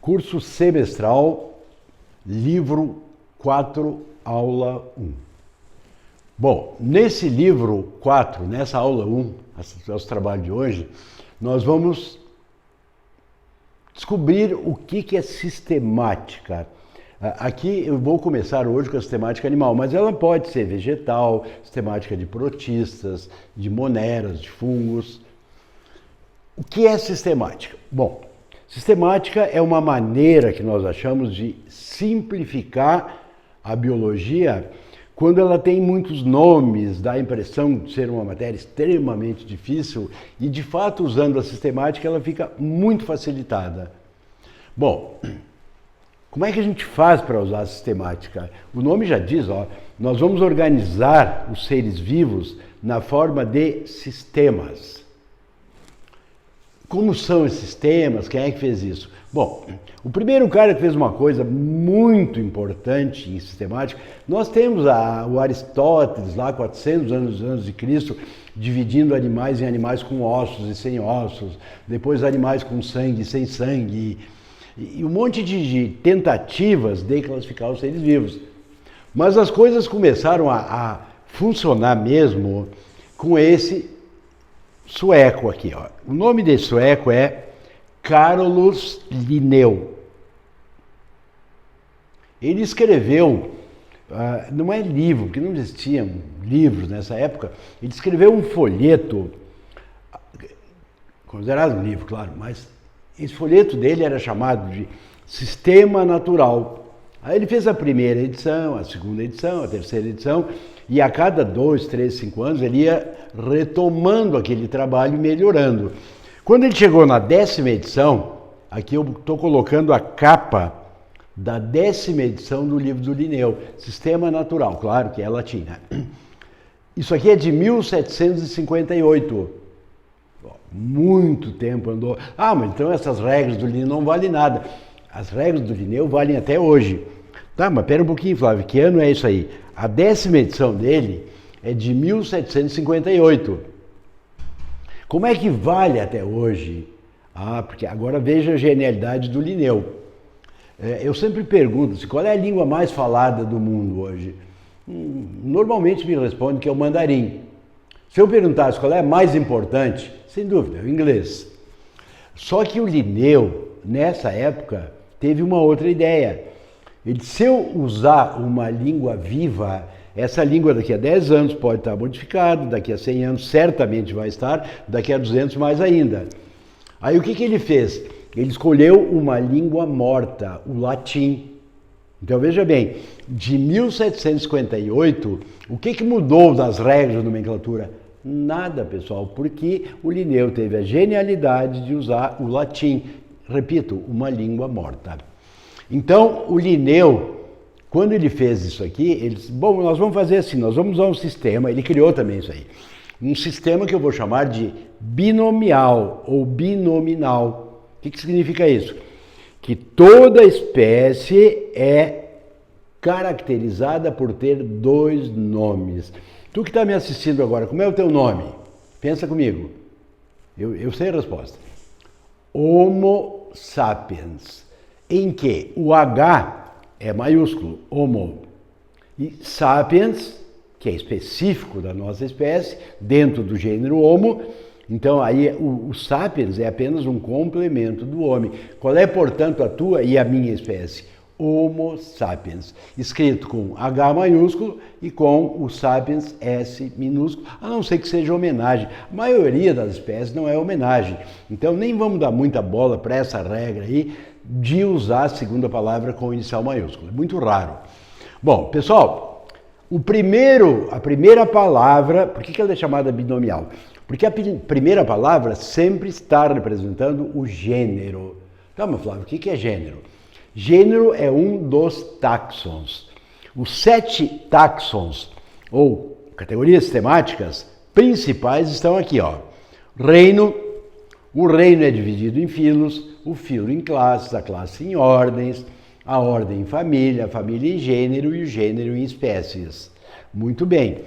Curso semestral, livro 4, aula 1. Bom, nesse livro 4, nessa aula 1, nosso trabalho de hoje, nós vamos descobrir o que é sistemática. Aqui eu vou começar hoje com a sistemática animal, mas ela pode ser vegetal, sistemática de protistas, de moneras, de fungos. O que é sistemática? Bom, sistemática é uma maneira que nós achamos de simplificar a biologia quando ela tem muitos nomes, dá a impressão de ser uma matéria extremamente difícil e, de fato, usando a sistemática, ela fica muito facilitada. Bom, como é que a gente faz para usar a sistemática? O nome já diz, nós vamos organizar os seres vivos na forma de sistemas. Como são esses sistemas? Quem é que fez isso? Bom, o primeiro cara que fez uma coisa muito importante em sistemática, nós temos o Aristóteles, lá 400 anos antes de Cristo, dividindo animais em animais com ossos e sem ossos, depois animais com sangue e sem sangue, e um monte de tentativas de classificar os seres vivos. Mas as coisas começaram a funcionar mesmo com esse sueco aqui. O nome desse sueco é Carolus Linneu. Ele escreveu, não é livro, porque não existiam livros nessa época, ele escreveu um folheto, considerado um livro, claro, mas esse folheto dele era chamado de Sistema Natural. Aí ele fez a primeira edição, a segunda edição, a terceira edição, e a cada 2, 3, 5 anos ele ia retomando aquele trabalho e melhorando. Quando ele chegou na 10ª edição, aqui eu estou colocando a capa da 10ª edição do livro do Linneu, Sistema Natural, claro que é latim, né? Isso aqui é de 1758. Muito tempo andou. Mas então essas regras do Linneu não valem nada. As regras do Linneu valem até hoje. Tá, mas pera um pouquinho, Flávio, que ano é isso aí? A 10ª edição dele é de 1758. Como é que vale até hoje? Porque agora veja a genialidade do Linneu. Eu sempre pergunto qual é a língua mais falada do mundo hoje. Normalmente me responde que é o mandarim. Se eu perguntasse qual é a mais importante, sem dúvida, é o inglês. Só que o Linneu, nessa época, teve uma outra ideia. Se eu usar uma língua viva, essa língua daqui a 10 anos pode estar modificada, daqui a 100 anos certamente vai estar, daqui a 200 mais ainda. Aí o que ele fez? Ele escolheu uma língua morta, o latim. Então veja bem, de 1758, o que mudou das regras de nomenclatura? Nada, pessoal, porque o Linneu teve a genialidade de usar o latim. Repito, uma língua morta. Então, o Linneu, quando ele fez isso aqui, ele disse, bom, nós vamos fazer assim, nós vamos usar um sistema, ele criou também isso aí, um sistema que eu vou chamar de binomial ou binominal. O que significa isso? Que toda espécie é caracterizada por ter 2 nomes. Tu que está me assistindo agora, como é o teu nome? Pensa comigo. Eu sei a resposta. Homo sapiens. Em que o H é maiúsculo, homo, e sapiens, que é específico da nossa espécie, dentro do gênero homo, então aí o sapiens é apenas um complemento do homem. Qual é, portanto, a tua e a minha espécie? Homo sapiens, escrito com H maiúsculo e com o sapiens S minúsculo, a não ser que seja homenagem. A maioria das espécies não é homenagem, então nem vamos dar muita bola para essa regra aí de usar a segunda palavra com inicial maiúsculo, é muito raro. Bom, pessoal, a primeira palavra, por que ela é chamada binomial? Porque a primeira palavra sempre está representando o gênero. Calma, Flávio, o que é gênero? Gênero é um dos táxons. Os 7 táxons, ou categorias sistemáticas, principais estão aqui, Reino. O reino é dividido em filos, o filo em classes, a classe em ordens, a ordem em família, a família em gênero e o gênero em espécies. Muito bem.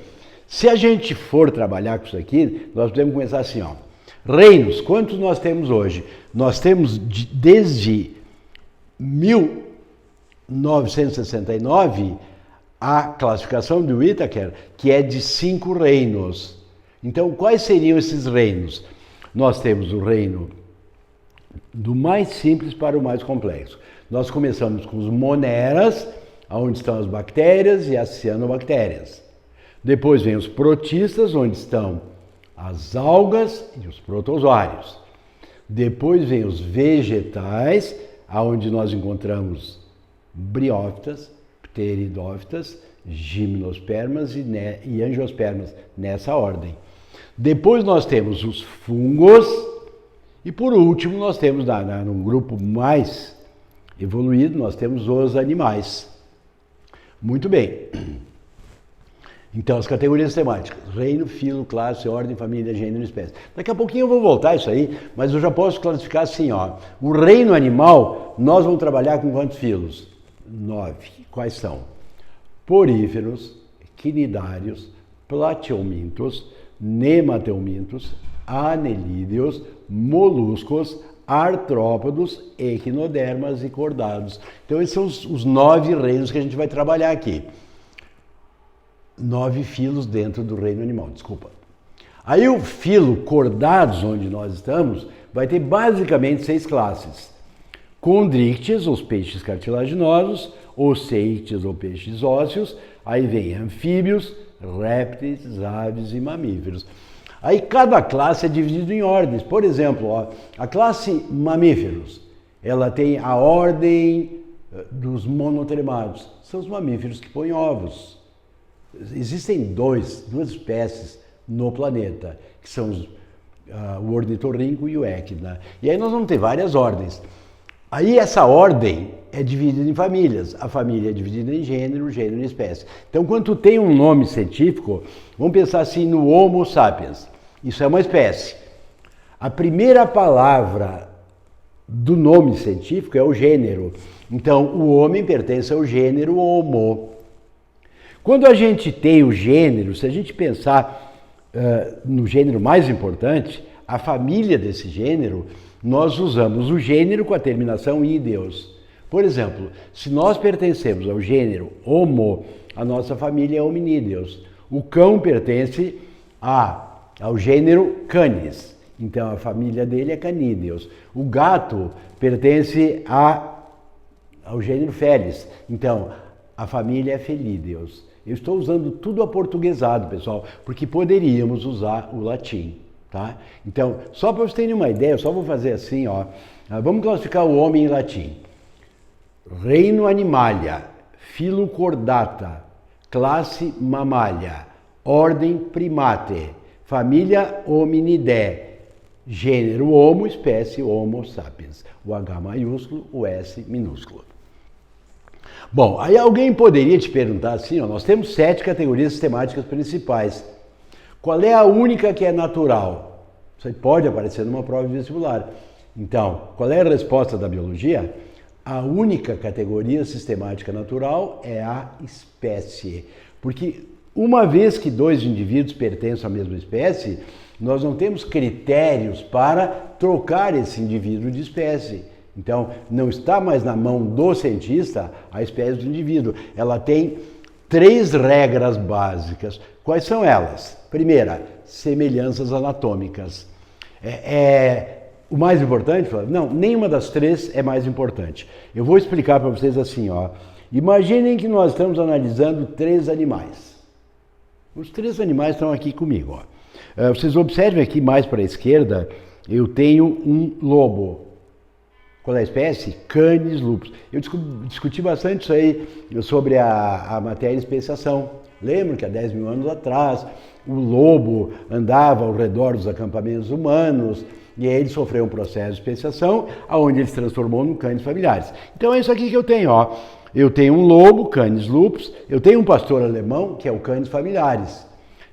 Se a gente for trabalhar com isso aqui, nós podemos começar assim, Reinos, quantos nós temos hoje? Nós temos desde 1969 a classificação do Whittaker, que é de 5 reinos. Então, quais seriam esses reinos? Nós temos o reino do mais simples para o mais complexo. Nós começamos com os moneras, onde estão as bactérias e as cianobactérias. Depois vem os protistas, onde estão as algas e os protozoários. Depois vem os vegetais, onde nós encontramos briófitas, pteridófitas, gimnospermas e angiospermas, nessa ordem. Depois nós temos os fungos e por último nós temos, num grupo mais evoluído, nós temos os animais. Muito bem. Então, as categorias temáticas: reino, filo, classe, ordem, família, gênero e espécie. Daqui a pouquinho eu vou voltar a isso aí, mas eu já posso classificar assim, ó. O reino animal, nós vamos trabalhar com quantos filos? 9. Quais são? Poríferos, quinidários, plateumintos, nemateumintos, anelídeos, moluscos, artrópodos, equinodermas e cordados. Então, esses são os 9 reinos que a gente vai trabalhar aqui. 9 filos dentro do reino animal, desculpa. Aí o filo cordados, onde nós estamos, vai ter basicamente 6 classes. Condrictes, os peixes cartilaginosos, oceites, ou peixes ósseos, aí vem anfíbios, répteis, aves e mamíferos. Aí cada classe é dividida em ordens. Por exemplo, ó, a classe mamíferos, ela tem a ordem dos monotremados, são os mamíferos que põem ovos. Existem duas espécies no planeta, que são o ornitorrinco e o equina. E aí nós vamos ter várias ordens. Aí essa ordem é dividida em famílias. A família é dividida em gênero, gênero e espécie. Então, quando tu tem um nome científico, vamos pensar assim no Homo sapiens. Isso é uma espécie. A primeira palavra do nome científico é o gênero. Então, o homem pertence ao gênero Homo. Quando a gente tem o gênero, se a gente pensar no gênero mais importante, a família desse gênero, nós usamos o gênero com a terminação -deus. Por exemplo, se nós pertencemos ao gênero Homo, a nossa família é Hominídeos. O cão pertence ao gênero Canis, então a família dele é Canídeos. O gato pertence ao gênero Felis, então a família é Felídeos. Eu estou usando tudo aportuguesado, pessoal, porque poderíamos usar o latim, tá? Então, só para vocês terem uma ideia, eu só vou fazer assim, ó. Vamos classificar o homem em latim. Reino Animalia, filo Chordata, classe Mammalia, ordem Primate, família Hominidae, gênero Homo, espécie Homo sapiens. O H maiúsculo, o S minúsculo. Bom, aí alguém poderia te perguntar assim, ó, nós temos 7 categorias sistemáticas principais. Qual é a única que é natural? Isso aí pode aparecer numa prova de vestibular. Então, qual é a resposta da biologia? A única categoria sistemática natural é a espécie. Porque uma vez que 2 indivíduos pertencem à mesma espécie, nós não temos critérios para trocar esse indivíduo de espécie. Então, não está mais na mão do cientista a espécie do indivíduo. Ela tem 3 regras básicas. Quais são elas? Primeira, semelhanças anatômicas. O mais importante? Não, nenhuma das 3 é mais importante. Eu vou explicar para vocês assim, ó. Imaginem que nós estamos analisando 3 animais. Os 3 animais estão aqui comigo, ó. Vocês observem aqui mais para a esquerda, eu tenho um lobo. Qual é a espécie? Canis lupus. Eu discuti bastante isso aí sobre a matéria de especiação. Lembro que há 10 mil anos atrás o lobo andava ao redor dos acampamentos humanos e aí ele sofreu um processo de especiação onde ele se transformou num Canis familiaris. Então é isso aqui que eu tenho, ó. Eu tenho um lobo, Canis lupus, eu tenho um pastor alemão, que é o Canis familiaris,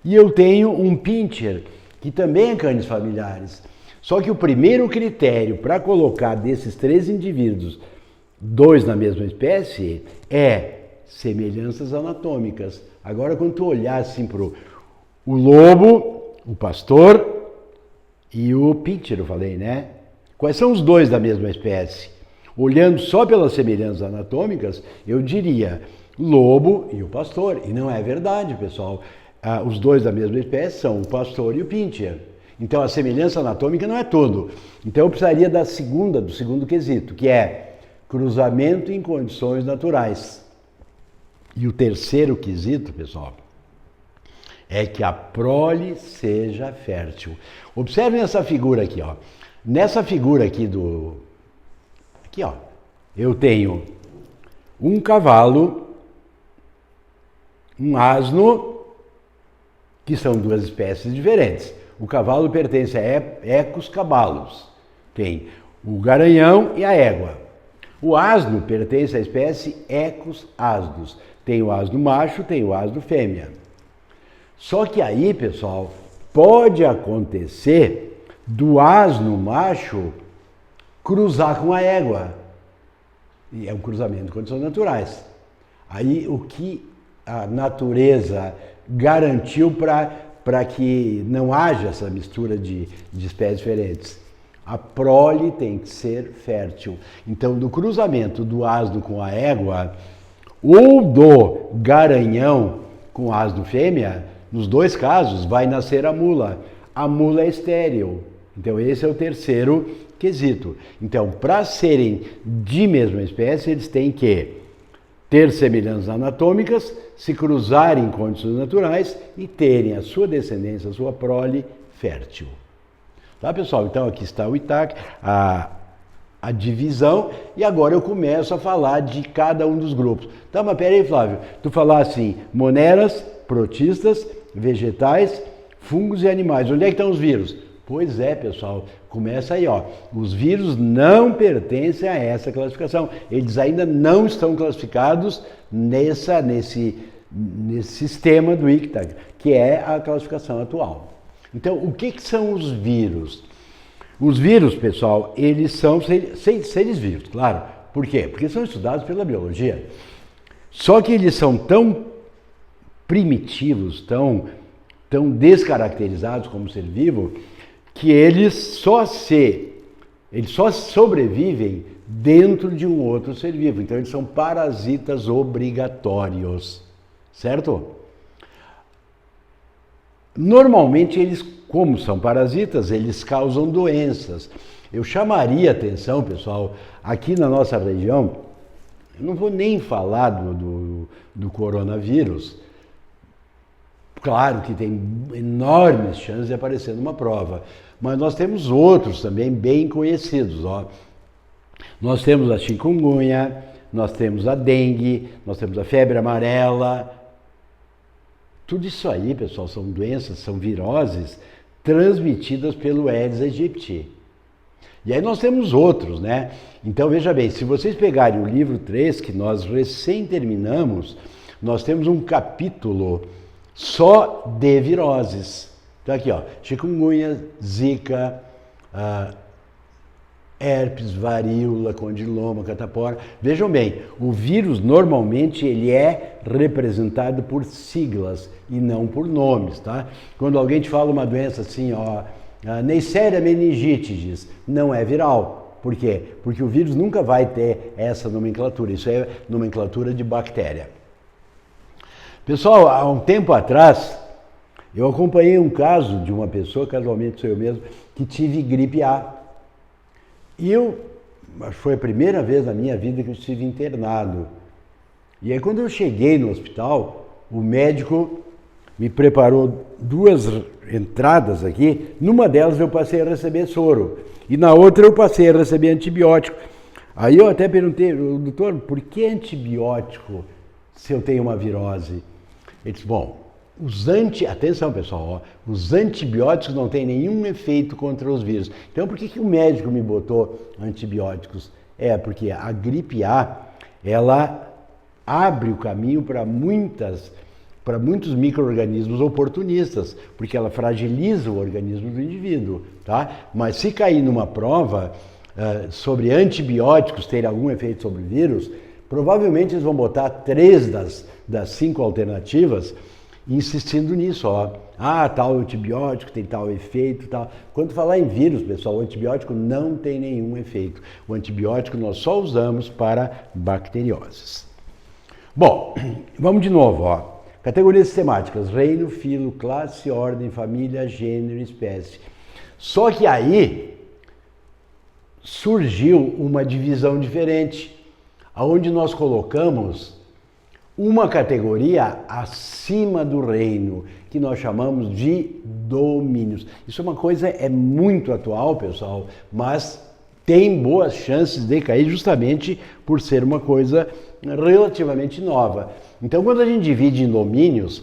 e eu tenho um pincher, que também é Canis familiaris. Só que o primeiro critério para colocar desses 3 indivíduos, 2 na mesma espécie, é semelhanças anatômicas. Agora, quando tu olhar assim para o lobo, o pastor e o pincher, eu falei, né? Quais são os 2 da mesma espécie? Olhando só pelas semelhanças anatômicas, eu diria lobo e o pastor. E não é verdade, pessoal. Os dois da mesma espécie são o pastor e o pincher. Então a semelhança anatômica não é tudo. Então eu precisaria do segundo quesito, que é cruzamento em condições naturais. E o terceiro quesito, pessoal, é que a prole seja fértil. Observem essa figura aqui, ó. Nessa figura aqui aqui, ó, eu tenho um cavalo, um asno, que são duas espécies diferentes. O cavalo pertence a ecos cabalos. Tem o garanhão e a égua. O asno pertence à espécie ecos asnos. Tem o asno macho, tem o asno fêmea. Só que aí, pessoal, pode acontecer do asno macho cruzar com a égua. E é um cruzamento de condições naturais. Aí o que a natureza garantiu para que não haja essa mistura de espécies diferentes? A prole tem que ser fértil. Então, do cruzamento do asno com a égua ou do garanhão com asno fêmea, nos dois casos vai nascer a mula. A mula é estéril. Então, esse é o terceiro quesito. Então, para serem de mesma espécie, eles têm que ter semelhanças anatômicas, se cruzarem em condições naturais e terem a sua descendência, a sua prole fértil. Tá, pessoal? Então, aqui está o ITAC, a divisão, e agora eu começo a falar de cada um dos grupos. Tá, mas peraí, Flávio, tu falar assim, moneras, protistas, vegetais, fungos e animais. Onde é que estão os vírus? Pois é, pessoal, começa aí, ó. Os vírus não pertencem a essa classificação. Eles ainda não estão classificados nesse sistema do ICTAC, que é a classificação atual. Então, o que são os vírus? Os vírus, pessoal, eles são seres vivos, claro. Por quê? Porque são estudados pela biologia. Só que eles são tão primitivos, tão descaracterizados como ser vivo, que eles só sobrevivem dentro de um outro ser vivo. Então, eles são parasitas obrigatórios, certo? Normalmente, eles, como são parasitas, eles causam doenças. Eu chamaria atenção, pessoal, aqui na nossa região, eu não vou nem falar do coronavírus. Claro que tem enormes chances de aparecer numa prova, mas nós temos outros também bem conhecidos. Ó. Nós temos a chikungunya, nós temos a dengue, nós temos a febre amarela. Tudo isso aí, pessoal, são doenças, são viroses transmitidas pelo Aedes aegypti. E aí nós temos outros, né? Então, veja bem, se vocês pegarem o livro 3, que nós recém terminamos, nós temos um capítulo só de viroses. Então aqui, ó, chikungunya, zika, herpes, varíola, condiloma, catapora. Vejam bem, o vírus normalmente ele é representado por siglas e não por nomes, tá? Quando alguém te fala uma doença assim, ó, Neisseria meningitidis, não é viral. Por quê? Porque o vírus nunca vai ter essa nomenclatura, isso é nomenclatura de bactéria. Pessoal, há um tempo atrás, eu acompanhei um caso de uma pessoa, casualmente sou eu mesmo, que tive gripe A. E foi a primeira vez na minha vida que eu estive internado. E aí quando eu cheguei no hospital, o médico me preparou 2 entradas aqui. Numa delas eu passei a receber soro e na outra eu passei a receber antibiótico. Aí eu até perguntei, doutor, por que antibiótico se eu tenho uma virose? Ele disse, bom, atenção pessoal, ó, os antibióticos não têm nenhum efeito contra os vírus. Então por que o médico me botou antibióticos? Porque a gripe A, ela abre o caminho para muitos micro-organismos oportunistas, porque ela fragiliza o organismo do indivíduo, tá? Mas se cair numa prova sobre antibióticos terem algum efeito sobre o vírus, provavelmente eles vão botar 3 das 5 alternativas insistindo nisso, ó. Ah, tal antibiótico tem tal efeito, tal. Quando falar em vírus, pessoal, o antibiótico não tem nenhum efeito. O antibiótico nós só usamos para bacterioses. Bom, vamos de novo, ó. Categorias sistemáticas: reino, filo, classe, ordem, família, gênero, espécie. Só que aí surgiu uma divisão diferente, onde nós colocamos uma categoria acima do reino, que nós chamamos de domínios. Isso é uma coisa muito atual, pessoal, mas tem boas chances de cair justamente por ser uma coisa relativamente nova. Então, quando a gente divide em domínios,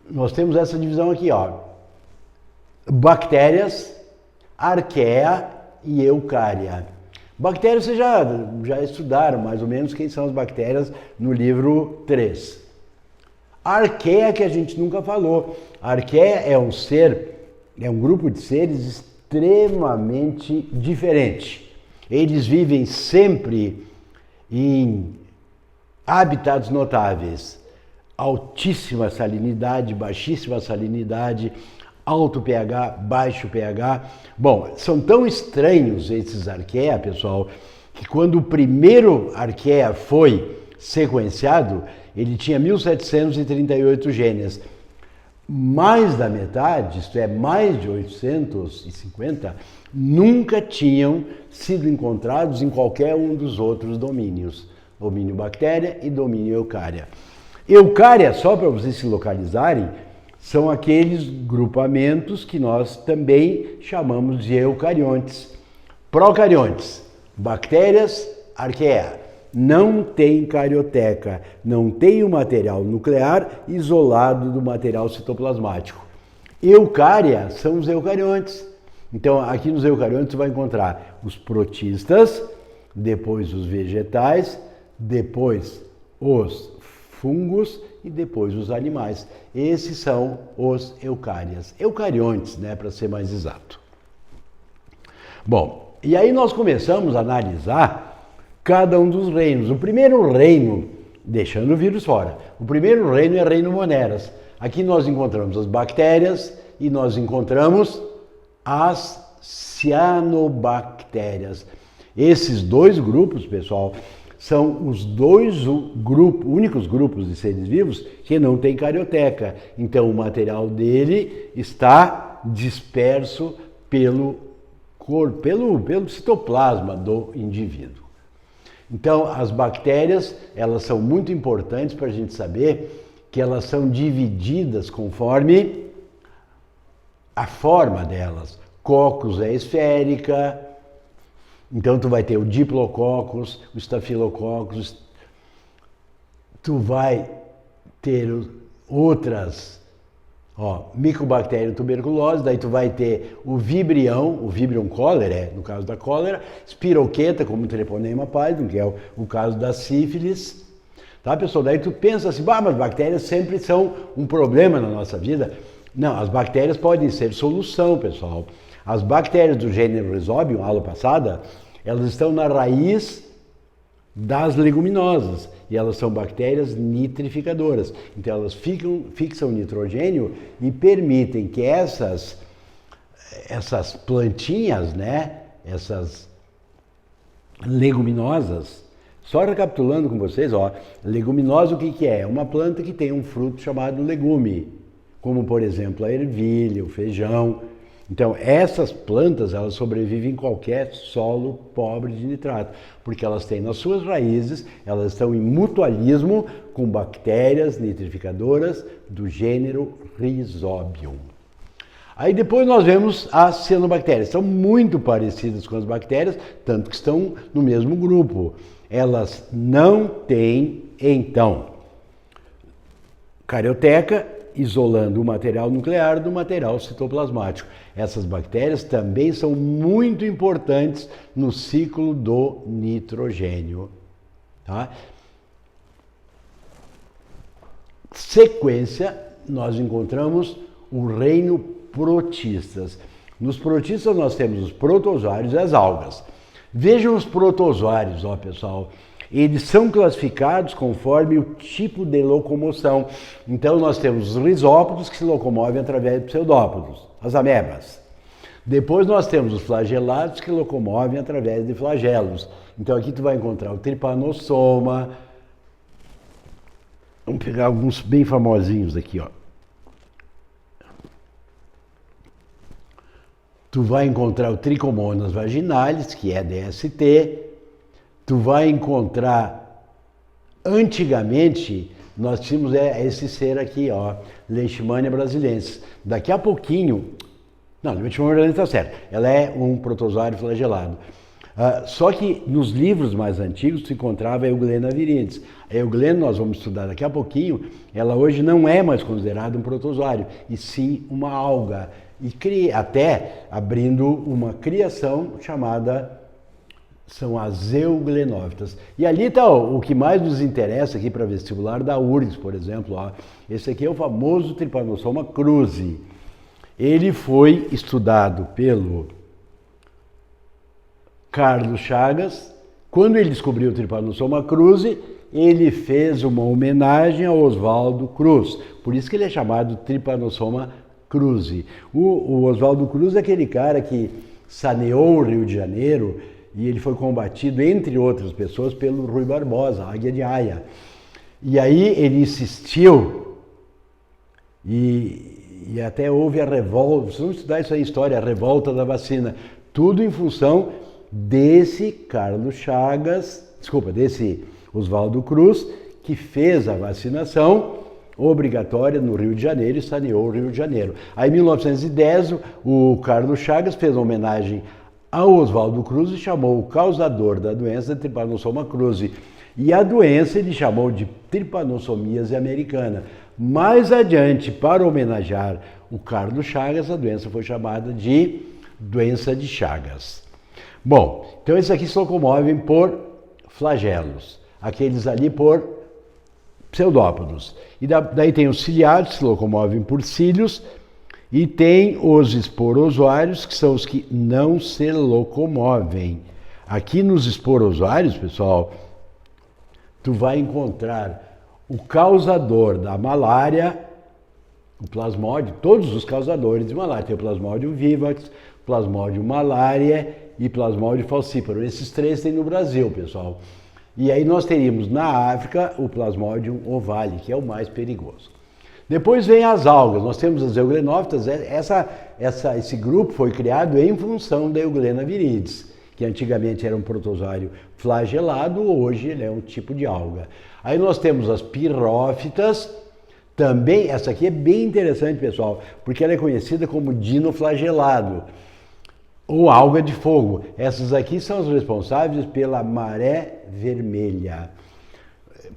nós temos essa divisão aqui, ó. Bactérias, arqueia e eucária. Bactérias vocês já estudaram mais ou menos quem são as bactérias no livro 3. A arqueia que a gente nunca falou. A arqueia é um grupo de seres extremamente diferente. Eles vivem sempre em habitats notáveis. Altíssima salinidade, baixíssima salinidade, alto pH, baixo pH. Bom, são tão estranhos esses arqueia, pessoal, que quando o primeiro arqueia foi sequenciado, ele tinha 1738 genes. Mais da metade, isto é, mais de 850, nunca tinham sido encontrados em qualquer um dos outros domínios. Domínio bactéria e domínio eucária. Eucária, só para vocês se localizarem, são aqueles grupamentos que nós também chamamos de eucariontes. Procariontes, bactérias, arqueia. Não tem carioteca, não tem o material nuclear isolado do material citoplasmático. Eucária são os eucariontes. Então, aqui nos eucariontes você vai encontrar os protistas, depois os vegetais, depois os fungos e depois os animais. Esses são os eucárias. Eucariontes, né, para ser mais exato. Bom, e aí nós começamos a analisar cada um dos reinos. O primeiro reino, deixando o vírus fora, o primeiro reino é o reino Moneras. Aqui nós encontramos as bactérias e nós encontramos as cianobactérias. Esses dois grupos, pessoal, são os dois únicos grupos de seres vivos que não tem carioteca. Então o material dele está disperso pelo corpo, pelo citoplasma do indivíduo. Então as bactérias, elas são muito importantes para a gente saber que elas são divididas conforme a forma delas. Coccus é esférica. Então tu vai ter o Diplococcus, o Staphylococcus, tu vai ter outras, Mycobacterium tuberculose, daí tu vai ter o Vibrio cholerae, no caso da cólera, Spiroqueta, como Treponema pallidum, que é o caso da sífilis. Tá, pessoal? Daí tu pensa assim, mas bactérias sempre são um problema na nossa vida. Não, as bactérias podem ser solução, pessoal. As bactérias do gênero Rhizobium, aula passada, elas estão na raiz das leguminosas e elas são bactérias nitrificadoras. Então elas fixam nitrogênio e permitem que essas plantinhas, né, essas leguminosas, só recapitulando com vocês, leguminosa o que é? É uma planta que tem um fruto chamado legume, como por exemplo a ervilha, o feijão. Então, essas plantas, elas sobrevivem em qualquer solo pobre de nitrato, porque elas têm nas suas raízes, elas estão em mutualismo com bactérias nitrificadoras do gênero Rhizobium. Aí depois nós vemos as cianobactérias, são muito parecidas com as bactérias, tanto que estão no mesmo grupo. Elas não têm, então, carioteca, isolando o material nuclear do material citoplasmático. Essas bactérias também são muito importantes no ciclo do nitrogênio. Tá? Sequência, nós encontramos o reino protistas. Nos protistas nós temos os protozoários e as algas. Vejam os protozoários, pessoal. Eles são classificados conforme o tipo de locomoção. Então nós temos os rizópodos que se locomovem através de pseudópodos, as amebas. Depois nós temos os flagelados que locomovem através de flagelos. Então aqui tu vai encontrar o Trypanosoma. Vamos pegar alguns bem famosinhos aqui, ó. Tu vai encontrar o Trichomonas vaginalis, que é DST. Tu vai encontrar, antigamente, nós tínhamos esse ser aqui, ó, Leishmania brasilensis. Daqui a pouquinho, não, Leishmania brasilensis está certo, ela é um protozoário flagelado. Só que nos livros mais antigos se encontrava a Euglena viridis. A Euglena, nós vamos estudar daqui a pouquinho, ela hoje não é mais considerada um protozoário, e sim uma alga. E até abrindo uma criação chamada, são as euglenófitas. E ali está o que mais nos interessa aqui para vestibular da URGS, por exemplo. Ó. Esse aqui é o famoso Trypanosoma cruzi. Ele foi estudado pelo Carlos Chagas. Quando ele descobriu o Trypanosoma cruzi, ele fez uma homenagem ao Oswaldo Cruz. Por isso que ele é chamado Trypanosoma cruzi. O Oswaldo Cruz é aquele cara que saneou o Rio de Janeiro e ele foi combatido, entre outras pessoas, pelo Rui Barbosa, Águia de Aia. E aí ele insistiu e até houve a revolta, vocês vão estudar isso aí, história, a revolta da vacina. Tudo em função desse Carlos Chagas, desse Oswaldo Cruz, que fez a vacinação obrigatória no Rio de Janeiro e saneou o Rio de Janeiro. Aí em 1910, o Carlos Chagas fez uma homenagem ao Oswaldo Cruz e chamou o causador da doença de Trypanosoma cruzi. E a doença ele chamou de Trypanossomiase americana. Mais adiante, para homenagear o Carlos Chagas, a doença foi chamada de doença de Chagas. Bom, então esses aqui se locomovem por flagelos, aqueles ali por pseudópodos. E daí tem os ciliados, que se locomovem por cílios, e tem os esporozoários, que são os que não se locomovem. Aqui nos esporozoários, pessoal, tu vai encontrar o causador da malária, o plasmódio, todos os causadores de malária. Tem o plasmódio vivax, plasmódio malaria e plasmódio falciparum. Esses três tem no Brasil, pessoal. E aí nós teríamos na África o plasmódio ovale, que é o mais perigoso. Depois vem as algas, nós temos as euglenófitas. Esse grupo foi criado em função da Euglena viridis, que antigamente era um protozoário flagelado, hoje ele é um tipo de alga. Aí nós temos as pirófitas, também, essa aqui é bem interessante, pessoal, porque ela é conhecida como dinoflagelado, ou alga de fogo. Essas aqui são as responsáveis pela maré vermelha.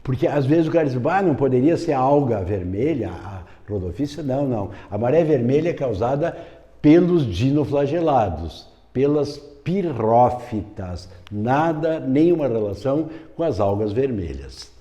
Porque às vezes o cara diz, não poderia ser a alga vermelha, a rodofícia? Não. A maré vermelha é causada pelos dinoflagelados, pelas pirófitas. Nenhuma relação com as algas vermelhas.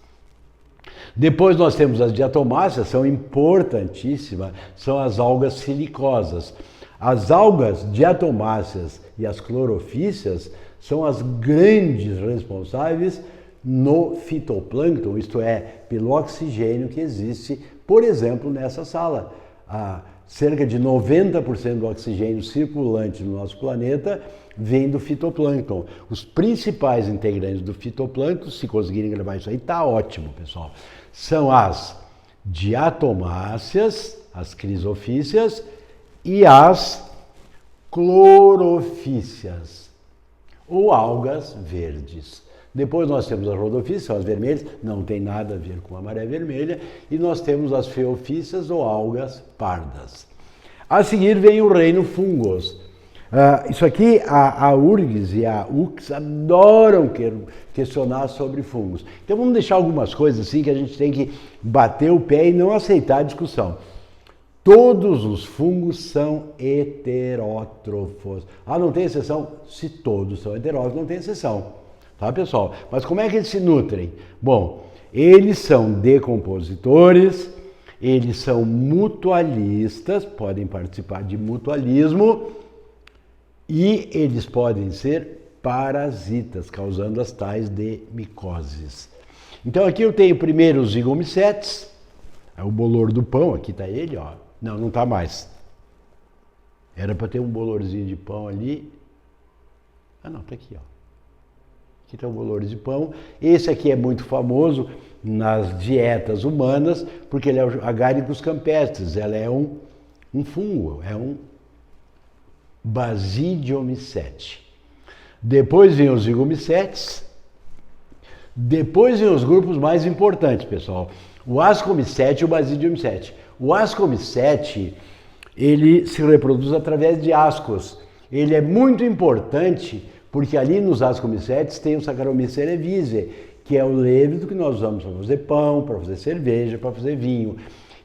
Depois nós temos as diatomáceas, são importantíssimas, são as algas silicosas. As algas diatomáceas e as clorofícias são as grandes responsáveis no fitoplâncton, isto é, pelo oxigênio que existe, por exemplo, nessa sala. Cerca de 90% do oxigênio circulante no nosso planeta vem do fitoplâncton. Os principais integrantes do fitoplâncton, se conseguirem gravar isso aí, tá ótimo, pessoal. São as diatomáceas, as crisofícias e as clorofícias, ou algas verdes. Depois nós temos as rodofícias, são as vermelhas, não tem nada a ver com a maré vermelha, e nós temos as feofícias ou algas pardas. A seguir vem o reino fungos. Isso aqui, a URGS e a UX adoram questionar sobre fungos. Então vamos deixar algumas coisas assim que a gente tem que bater o pé e não aceitar a discussão. Todos os fungos são heterótrofos. Não tem exceção? Se todos são heterótrofos, não tem exceção. Tá, pessoal? Mas como é que eles se nutrem? Bom, eles são decompositores, eles são mutualistas, podem participar de mutualismo, e eles podem ser parasitas, causando as tais de micoses. Então aqui eu tenho primeiro os zigomicetes, é o bolor do pão, aqui está ele, ó. Não está mais. Era para ter um bolorzinho de pão ali. Ah não, está aqui, ó. Aqui está o bolor de pão. Esse aqui é muito famoso nas dietas humanas, porque ele é o Agaricus campestris, ela é um fungo, é um basidiomicete. Depois vem os zigomicetes, depois vem os grupos mais importantes, pessoal. O ascomicete e o basidiomicete. O ascomicete, ele se reproduz através de ascos. Ele é muito importante porque ali nos ascomicetes tem o Saccharomyces cerevisiae, que é o levido que nós usamos para fazer pão, para fazer cerveja, para fazer vinho.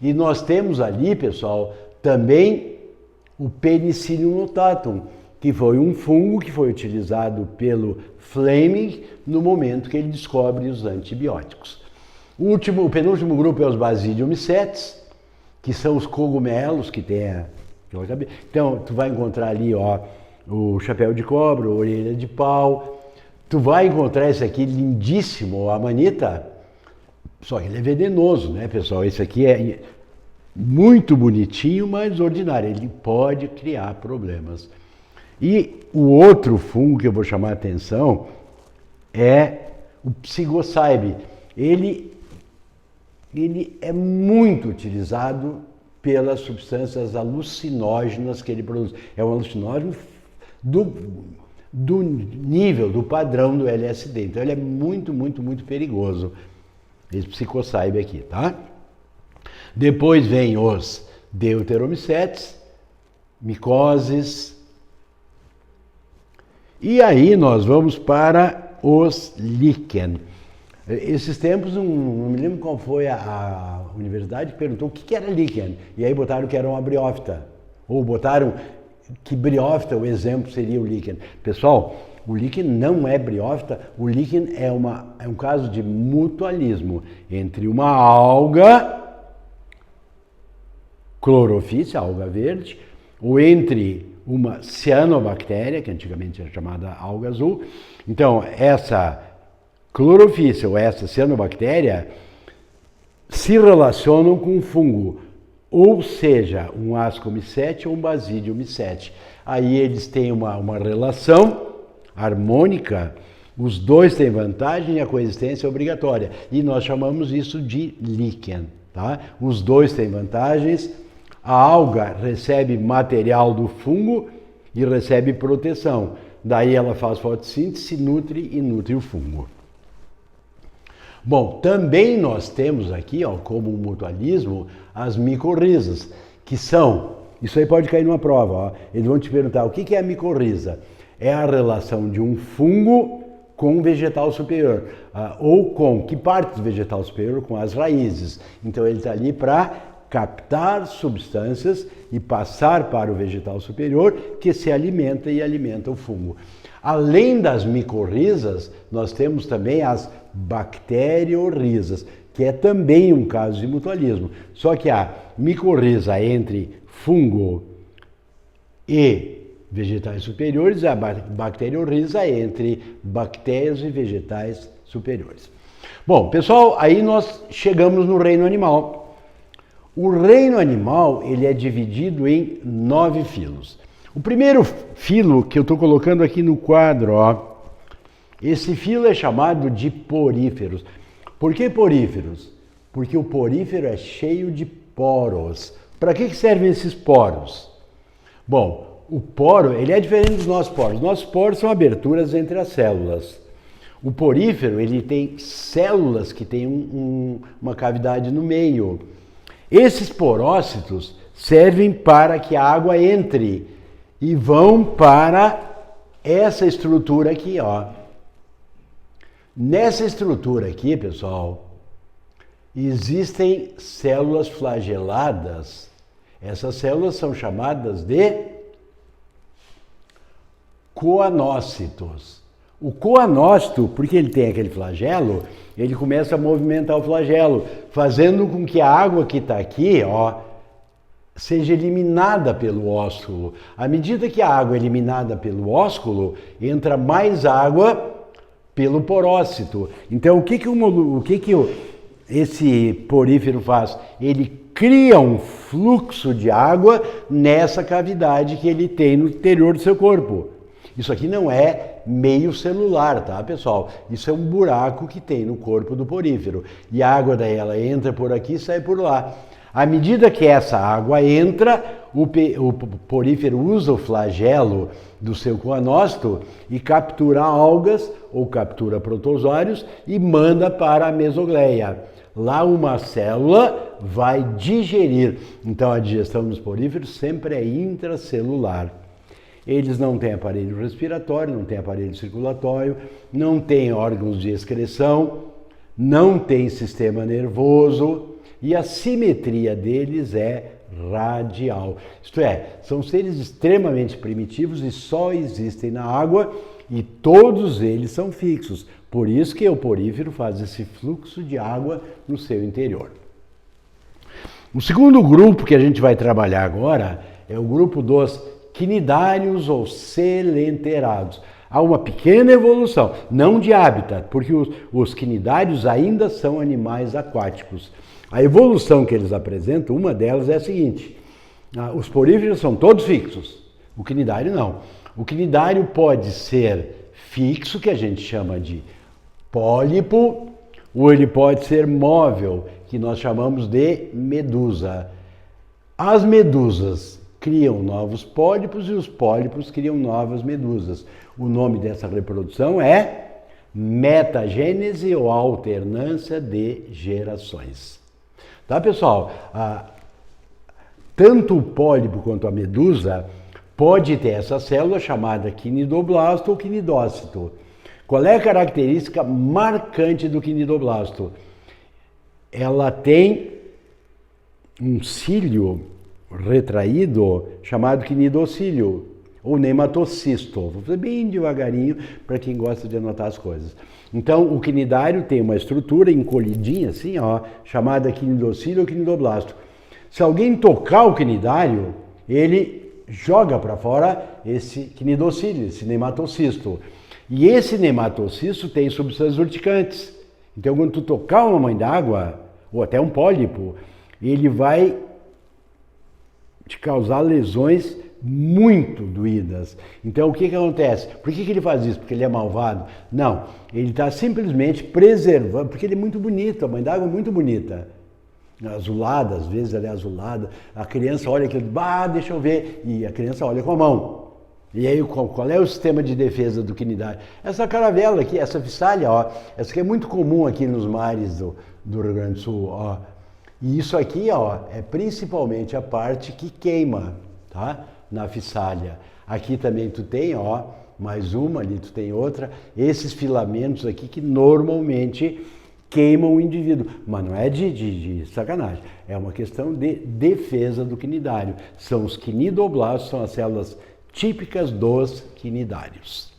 E nós temos ali, pessoal, também o Penicillium notatum, que foi um fungo que foi utilizado pelo Fleming no momento que ele descobre os antibióticos. O penúltimo grupo é os Basidiomycetes, que são os cogumelos que tem aquela cabeça. Então, tu vai encontrar ali, ó, o chapéu de cobra, a orelha de pau. Tu vai encontrar esse aqui lindíssimo, o amanita, só que ele é venenoso, né, pessoal? Esse aqui é muito bonitinho, mas ordinário. Ele pode criar problemas. E o outro fungo que eu vou chamar a atenção é o Psilocybe. Ele é muito utilizado pelas substâncias alucinógenas que ele produz. É um alucinógeno do nível, do padrão do LSD. Então ele é muito, muito, muito perigoso, esse Psilocybe aqui, tá? Depois vem os Deuteromicetes, micoses, e aí nós vamos para os líquen. Esses tempos, não me lembro qual foi a universidade que perguntou o que era líquen, e aí botaram que era uma briófita, ou botaram que briófita, o exemplo seria o líquen. Pessoal, o líquen não é briófita, o líquen é um caso de mutualismo entre uma alga clorofícia, alga verde, ou entre uma cianobactéria, que antigamente era chamada alga azul. Então, essa clorofícia ou essa cianobactéria se relacionam com um fungo, ou seja, um ascomicete ou um basidiomicete. Aí eles têm uma relação harmônica, os dois têm vantagem e a coexistência é obrigatória. E nós chamamos isso de líquen, tá? Os dois têm vantagens. A alga recebe material do fungo e recebe proteção. Daí ela faz fotossíntese, nutre e nutre o fungo. Bom, também nós temos aqui, ó, como um mutualismo, as micorrizas, que são, isso aí pode cair numa prova, ó, eles vão te perguntar o que é a micorriza? É a relação de um fungo com um vegetal superior, ou com que parte do vegetal superior? Com as raízes. Então ele está ali para captar substâncias e passar para o vegetal superior, que se alimenta e alimenta o fungo. Além das micorrizas, nós temos também as bacteriorrizas, que é também um caso de mutualismo. Só que a micorriza entre fungo e vegetais superiores, a bacteriorriza entre bactérias e vegetais superiores. Bom, pessoal, aí nós chegamos no reino animal. O reino animal, ele é dividido em 9 filos. O primeiro filo que eu estou colocando aqui no quadro, ó, esse filo é chamado de poríferos. Por que poríferos? Porque o porífero é cheio de poros. Para que servem esses poros? Bom, o poro, ele é diferente dos nossos poros. Nossos poros são aberturas entre as células. O porífero, ele tem células que têm uma cavidade no meio. Esses porócitos servem para que a água entre e vão para essa estrutura aqui, ó. Nessa estrutura aqui, pessoal, existem células flageladas. Essas células são chamadas de coanócitos. O coanócito, porque ele tem aquele flagelo, ele começa a movimentar o flagelo, fazendo com que a água que está aqui, ó, seja eliminada pelo ósculo. À medida que a água é eliminada pelo ósculo, entra mais água pelo porócito. Então, esse porífero faz? Ele cria um fluxo de água nessa cavidade que ele tem no interior do seu corpo. Isso aqui não é meio celular, tá, pessoal? Isso é um buraco que tem no corpo do porífero. E a água daí ela entra por aqui e sai por lá. À medida que essa água entra, o porífero usa o flagelo do seu coanócito e captura algas ou captura protozoários e manda para a mesogleia. Lá uma célula vai digerir. Então a digestão dos poríferos sempre é intracelular. Eles não têm aparelho respiratório, não têm aparelho circulatório, não têm órgãos de excreção, não têm sistema nervoso e a simetria deles é radial. Isto é, são seres extremamente primitivos e só existem na água e todos eles são fixos. Por isso que o porífero faz esse fluxo de água no seu interior. O segundo grupo que a gente vai trabalhar agora é o grupo dos quinidários ou selenterados. Há uma pequena evolução, não de hábitat, porque os quinidários ainda são animais aquáticos. A evolução que eles apresentam, uma delas é a seguinte: os poríferos são todos fixos, o quinidário não. O quinidário pode ser fixo, que a gente chama de pólipo, ou ele pode ser móvel, que nós chamamos de medusa. As medusas criam novos pólipos e os pólipos criam novas medusas. O nome dessa reprodução é metagênese ou alternância de gerações. Tá, pessoal? Tanto o pólipo quanto a medusa pode ter essa célula chamada quinidoblasto ou quinidócito. Qual é a característica marcante do quinidoblasto? Ela tem um cílio retraído chamado quinidocílio ou nematocisto. Vou fazer bem devagarinho para quem gosta de anotar as coisas. Então, o quinidário tem uma estrutura encolhidinha assim, ó, chamada quinidocílio ou quinidoblasto. Se alguém tocar o quinidário, ele joga para fora esse quinidocílio, esse nematocisto. E esse nematocisto tem substâncias urticantes. Então, quando tu tocar uma mãe d'água, ou até um pólipo, ele vai te causar lesões muito doídas. Então, o que acontece? Por que ele faz isso? Porque ele é malvado? Não, ele está simplesmente preservando, porque ele é muito bonito, a mãe d'água é muito bonita. Azulada, às vezes ela é azulada, a criança olha aquilo, deixa eu ver, e a criança olha com a mão. E aí, qual é o sistema de defesa do quinidário? Essa caravela aqui, essa fissalha, ó, essa aqui é muito comum aqui nos mares do Rio Grande do Sul, ó. E isso aqui, ó, é principalmente a parte que queima, tá? Na fissalha. Aqui também tu tem, ó, mais uma, ali tu tem outra, esses filamentos aqui que normalmente queimam o indivíduo, mas não é de sacanagem, é uma questão de defesa do quinidário. São os quinidoblastos, são as células típicas dos quinidários.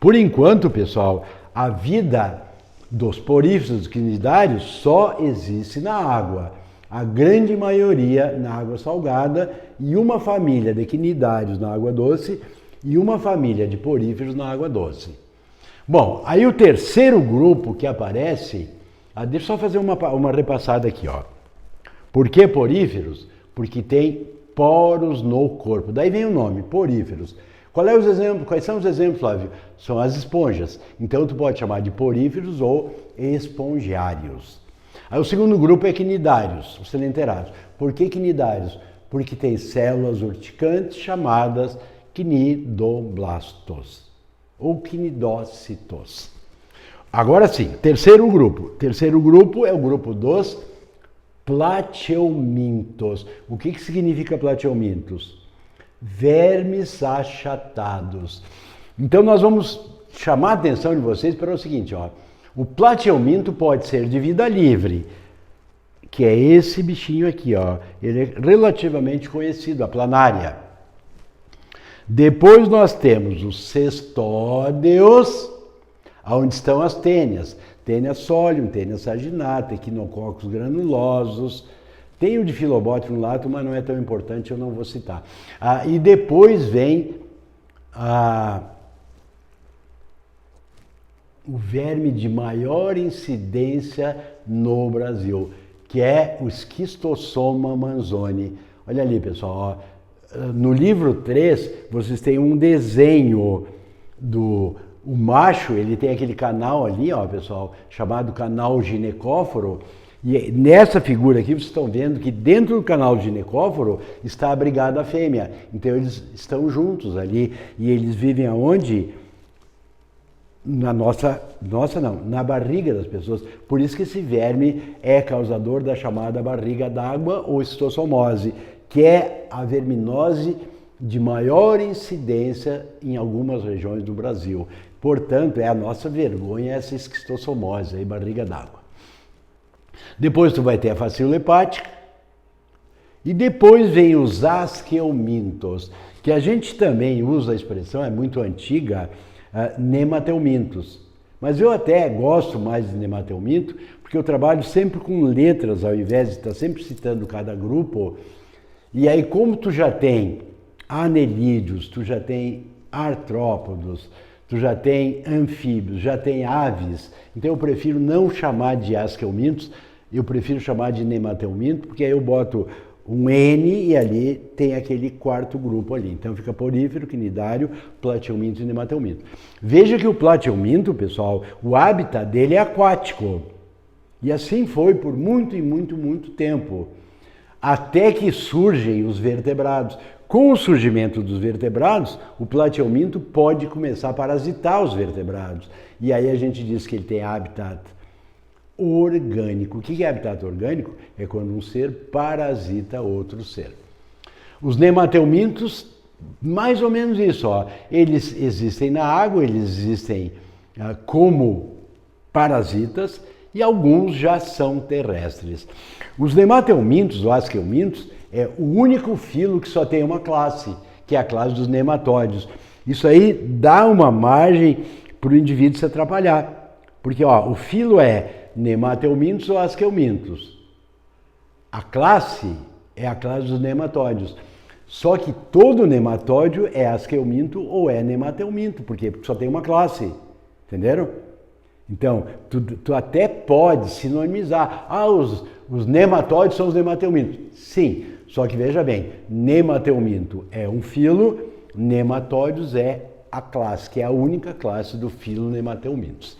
Por enquanto, pessoal, a vida dos poríferos, dos quinidários, só existe na água. A grande maioria na água salgada e uma família de quinidários na água doce e uma família de poríferos na água doce. Bom, aí o terceiro grupo que aparece, deixa eu só fazer uma repassada aqui, ó. Por que poríferos? Porque tem poros no corpo. Daí vem o nome, poríferos. Quais são os exemplos, Flávio? São as esponjas. Então tu pode chamar de poríferos ou espongiários. Aí o segundo grupo é quinidários, os selenterados. Por que quinidários? Porque tem células urticantes chamadas quinidoblastos ou quinidócitos. Agora sim, terceiro grupo. Terceiro grupo é o grupo dos plateumintos. O que significa plateumintos? Vermes achatados. Então nós vamos chamar a atenção de vocês para o seguinte, ó. O plateuminto pode ser de vida livre, que é esse bichinho aqui, ó. Ele é relativamente conhecido, a planária. Depois nós temos os cestódeos, onde estão as tênias. Tênia solium, tênia saginata, equinococcos granulosos, Tem o de Philobothrium lato, mas não é tão importante, eu não vou citar. E depois vem o verme de maior incidência no Brasil, que é o Schistosoma manzoni. Olha ali, pessoal, ó, no livro 3, vocês têm um desenho do... O macho, ele tem aquele canal ali, ó, pessoal, chamado canal ginecóforo, e nessa figura aqui vocês estão vendo que dentro do canal ginecóforo está abrigada a fêmea. Então eles estão juntos ali e eles vivem aonde? Na na barriga das pessoas. Por isso que esse verme é causador da chamada barriga d'água ou esquistossomose, que é a verminose de maior incidência em algumas regiões do Brasil. Portanto, é a nossa vergonha essa esquistossomose, aí, barriga d'água. Depois tu vai ter a facíola hepática e depois vem os asqueumintos, que a gente também usa a expressão, é muito antiga, nemateumintos. Mas eu até gosto mais de nemateuminto, porque eu trabalho sempre com letras, ao invés de estar sempre citando cada grupo. E aí, como tu já tem anelídeos, tu já tem artrópodos, tu já tem anfíbios, já tem aves, então eu prefiro não chamar de asqueumintos, eu prefiro chamar de nemateuminto, porque aí eu boto um N e ali tem aquele quarto grupo ali. Então fica porífero, quinidário, plateuminto e nemateuminto. Veja que o plateuminto, pessoal, o hábitat dele é aquático. E assim foi por muito e muito tempo. Até que surgem os vertebrados. Com o surgimento dos vertebrados, o plateuminto pode começar a parasitar os vertebrados. E aí a gente diz que ele tem habitat orgânico. O que é habitat orgânico? É quando um ser parasita outro ser. Os nemateumintos, mais ou menos isso, ó. Eles existem na água, eles existem como parasitas e alguns já são terrestres. Os nemateumintos, ou asqueumintos, é o único filo que só tem uma classe, que é a classe dos nematóides. Isso aí dá uma margem para o indivíduo se atrapalhar. Porque ó, o filo é nemateumintos ou asqueumintos. A classe é a classe dos nematóides. Só que todo nematóide é asqueuminto ou é nemateuminto, porque só tem uma classe. Entenderam? Então, tu até pode sinonimizar. Os nematóides são os nemateumintos. Sim, só que veja bem, nemateuminto é um filo, nematóides é a classe, que é a única classe do filo nemateumintos.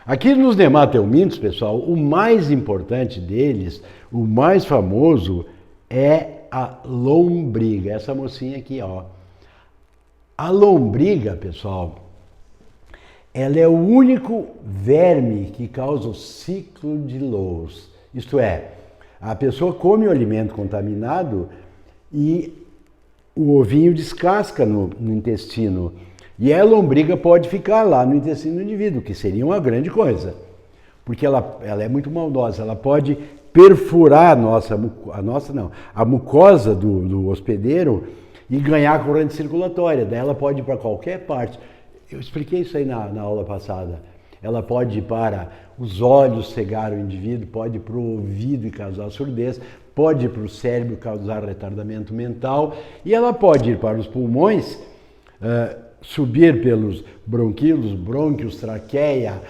Aqui nos nemateumintos, pessoal, o mais importante deles, o mais famoso, é a lombriga. Essa mocinha aqui, ó. A lombriga, pessoal, ela é o único verme que causa o ciclo de Loos. Isto é, a pessoa come o alimento contaminado e o ovinho descasca no intestino. E a lombriga pode ficar lá no intestino do indivíduo, que seria uma grande coisa. Porque ela é muito maldosa, ela pode perfurar a mucosa do hospedeiro e ganhar corrente circulatória. Daí ela pode ir para qualquer parte. Eu expliquei isso aí na aula passada. Ela pode ir para os olhos cegar o indivíduo, pode ir para o ouvido e causar surdez, pode ir para o cérebro causar retardamento mental e ela pode ir para os pulmões, subir pelos bronquíolos, brônquios, traqueia,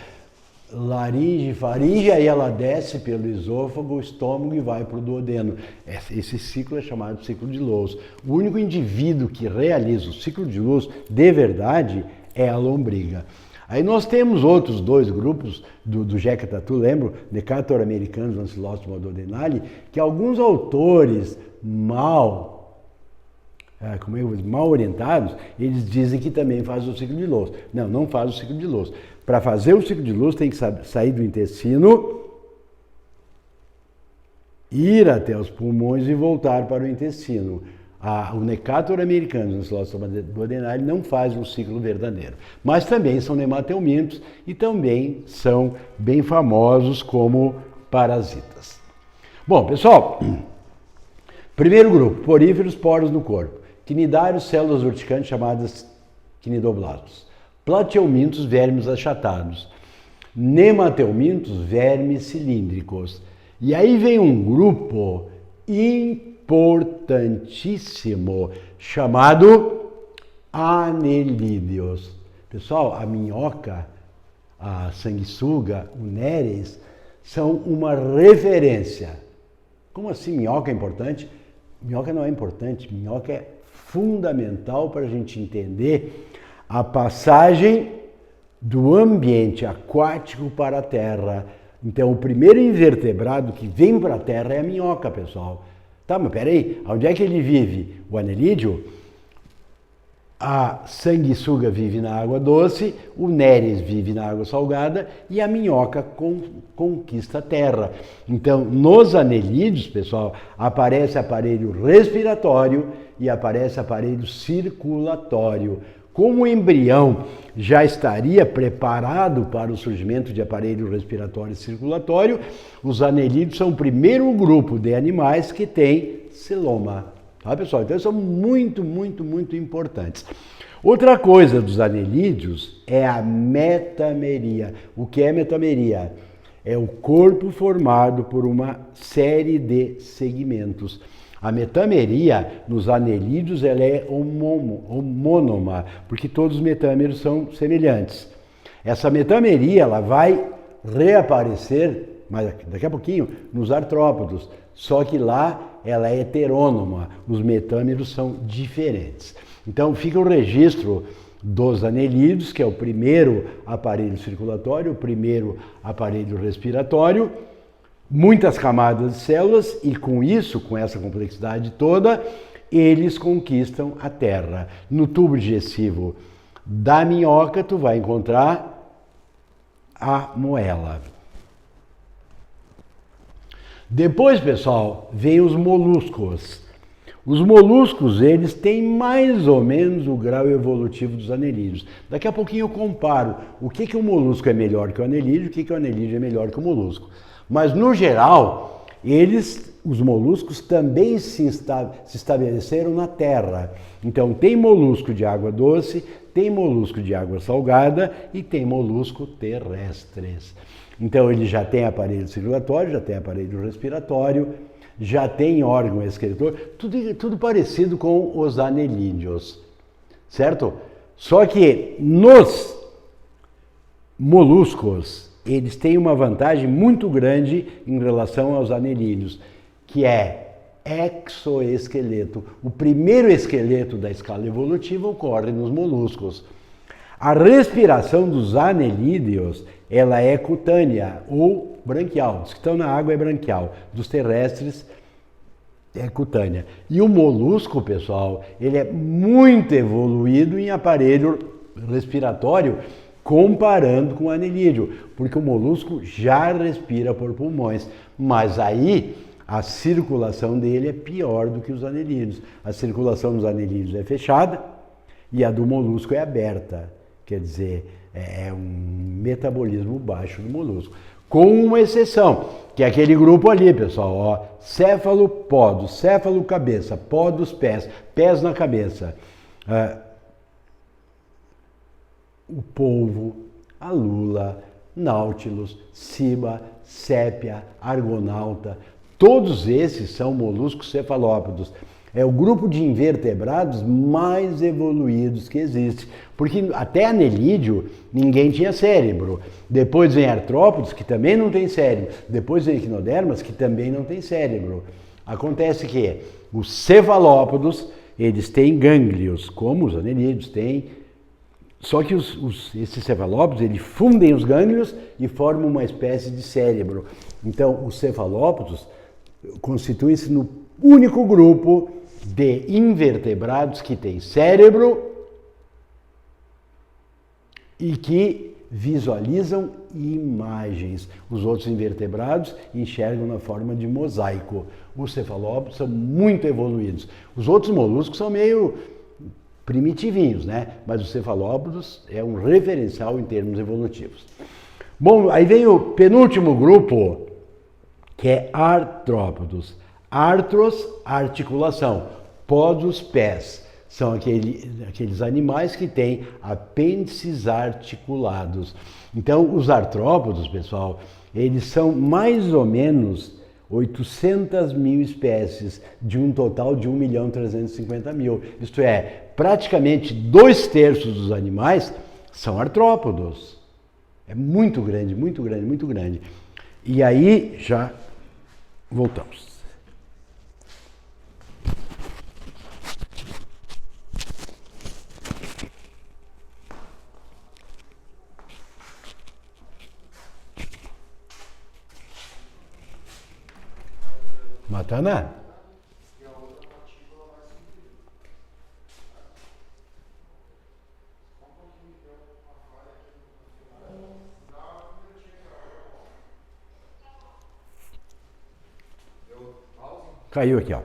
laringe, faringe, aí ela desce pelo esôfago, estômago e vai para o duodeno. Esse ciclo é chamado ciclo de Loos. O único indivíduo que realiza o ciclo de Loos de verdade é a lombriga. Aí nós temos outros dois grupos do Jeca Tatu, lembro? Decatur americanos, Ancylostom duodenale, que alguns autores mal orientados, eles dizem que também faz o ciclo de Loos. Não, não faz o ciclo de Loos. Para fazer o ciclo de Loos tem que sair do intestino, ir até os pulmões e voltar para o intestino. O Decatur americanos, Ancylostom duodenale, não faz um ciclo verdadeiro. Mas também são nemateumintos e também são bem famosos como parasitas. Bom, pessoal, primeiro grupo, poríferos, poros no corpo. Quinidários, células urticantes chamadas quinidoblastos. Plateumintos, vermes achatados. Nemateumintos, vermes cilíndricos. E aí vem um grupo importantíssimo chamado anelídeos. Pessoal, a minhoca, a sanguessuga, o Nereis são uma referência. Como assim minhoca é importante? Minhoca não é importante, minhoca é fundamental para a gente entender a passagem do ambiente aquático para a terra. Então, o primeiro invertebrado que vem para a terra é a minhoca, pessoal. Tá, mas peraí, onde é que ele vive? O anelídeo? A sanguessuga vive na água doce, o Nereis vive na água salgada e a minhoca conquista a terra. Então, nos anelídeos, pessoal, aparece aparelho respiratório e aparece aparelho circulatório. Como o embrião já estaria preparado para o surgimento de aparelho respiratório e circulatório, os anelídeos são o primeiro grupo de animais que tem celoma. Tá, pessoal? Então, são muito importantes. Outra coisa dos anelídeos é a metameria. O que é metameria? É o corpo formado por uma série de segmentos. A metameria nos anelídeos ela é homônoma, porque todos os metâmeros são semelhantes. Essa metameria ela vai reaparecer, mas daqui a pouquinho, nos artrópodos, só que lá ela é heterônoma, os metâmeros são diferentes. Então fica o registro dos anelídeos, que é o primeiro aparelho circulatório, o primeiro aparelho respiratório, muitas camadas de células e com isso, com essa complexidade toda, eles conquistam a terra. No tubo digestivo da minhoca, tu vai encontrar a moela. Depois, pessoal, vem os moluscos. Os moluscos, eles têm mais ou menos o grau evolutivo dos anelídeos. Daqui a pouquinho eu comparo o que o molusco é melhor que o anelídeo, o que o anelídeo é melhor que o molusco. Mas, no geral, os moluscos também se estabeleceram na terra. Então, tem molusco de água doce, tem molusco de água salgada e tem molusco terrestres. Então, ele já tem aparelho circulatório, já tem aparelho respiratório, já tem órgão excretor, tudo parecido com os anelídeos, certo? Só que nos moluscos, eles têm uma vantagem muito grande em relação aos anelídeos, que é exoesqueleto. O primeiro esqueleto da escala evolutiva ocorre nos moluscos. A respiração dos anelídeos, ela é cutânea ou branquial. Dos que estão na água é branquial, dos terrestres é cutânea. E o molusco, pessoal, ele é muito evoluído em aparelho respiratório comparando com o anelídeo, porque o molusco já respira por pulmões, mas aí a circulação dele é pior do que os anelídeos. A circulação dos anelídeos é fechada e a do molusco é aberta. Quer dizer, é um metabolismo baixo do molusco. Com uma exceção, que é aquele grupo ali, pessoal, ó, céfalopodo, céfalo-cabeça, pó dos pés, pés na cabeça. O polvo, a lula, náutilus, ciba, sépia, argonauta, todos esses são moluscos cefalópodos. É o grupo de invertebrados mais evoluídos que existe, porque até anelídeo ninguém tinha cérebro. Depois vem artrópodes, que também não tem cérebro. Depois vem equinodermas, que também não tem cérebro. Acontece que os cefalópodos, eles têm gânglios, como os anelídeos têm, só que esses cefalópodos, eles fundem os gânglios e formam uma espécie de cérebro. Então, os cefalópodos constituem-se no único grupo de invertebrados que tem cérebro e que visualizam imagens. Os outros invertebrados enxergam na forma de mosaico. Os cefalópodos são muito evoluídos. Os outros moluscos são meio primitivinhos, né? Mas os cefalópodos é um referencial em termos evolutivos. Bom, aí vem o penúltimo grupo, que é artrópodos. Artros, articulação. Podos, pés. São aqueles animais que têm apêndices articulados. Então, os artrópodos, pessoal, eles são mais ou menos 800 mil espécies, de um total de 1.350.000. Isto é, praticamente 2/3 dos animais são artrópodos. É muito grande, muito grande, muito grande. E aí já voltamos. Matana? Caiu aqui, ó.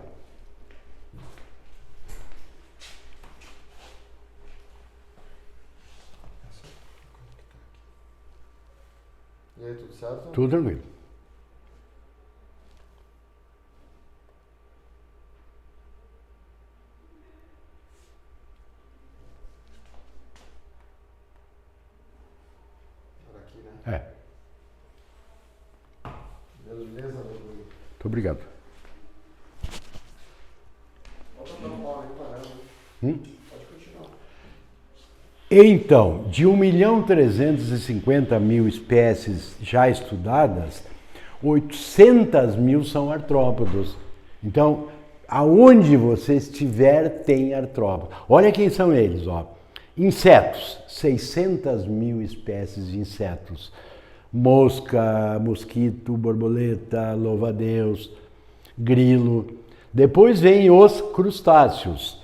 E aí, tudo certo? Tudo tranquilo. Aqui, né? É. Beleza, meu amigo. Muito obrigado. Volta a dar uma bola aí, parando. Pode continuar. Então, de 1.350.000 espécies já estudadas, 800 mil são artrópodos. Então, aonde você estiver tem artrópodo. Olha quem são eles, ó. Insetos, 600 mil espécies de insetos. Mosca, mosquito, borboleta, louva-a-Deus, grilo. Depois vem os crustáceos.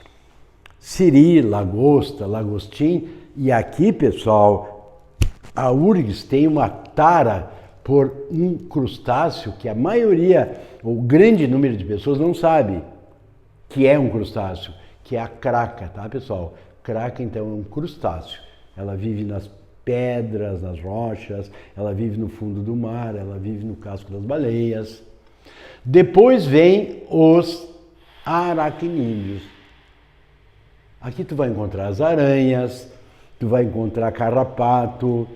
Siri, lagosta, lagostim. E aqui, pessoal, a URGS tem uma tara por um crustáceo que a maioria, ou grande número de pessoas não sabe que é um crustáceo, que é a craca, tá, pessoal? Craca, então, é um crustáceo. Ela vive nas pedras, nas rochas, ela vive no fundo do mar, ela vive no casco das baleias. Depois vem os aracnídeos. Aqui tu vai encontrar as aranhas, tu vai encontrar carrapato,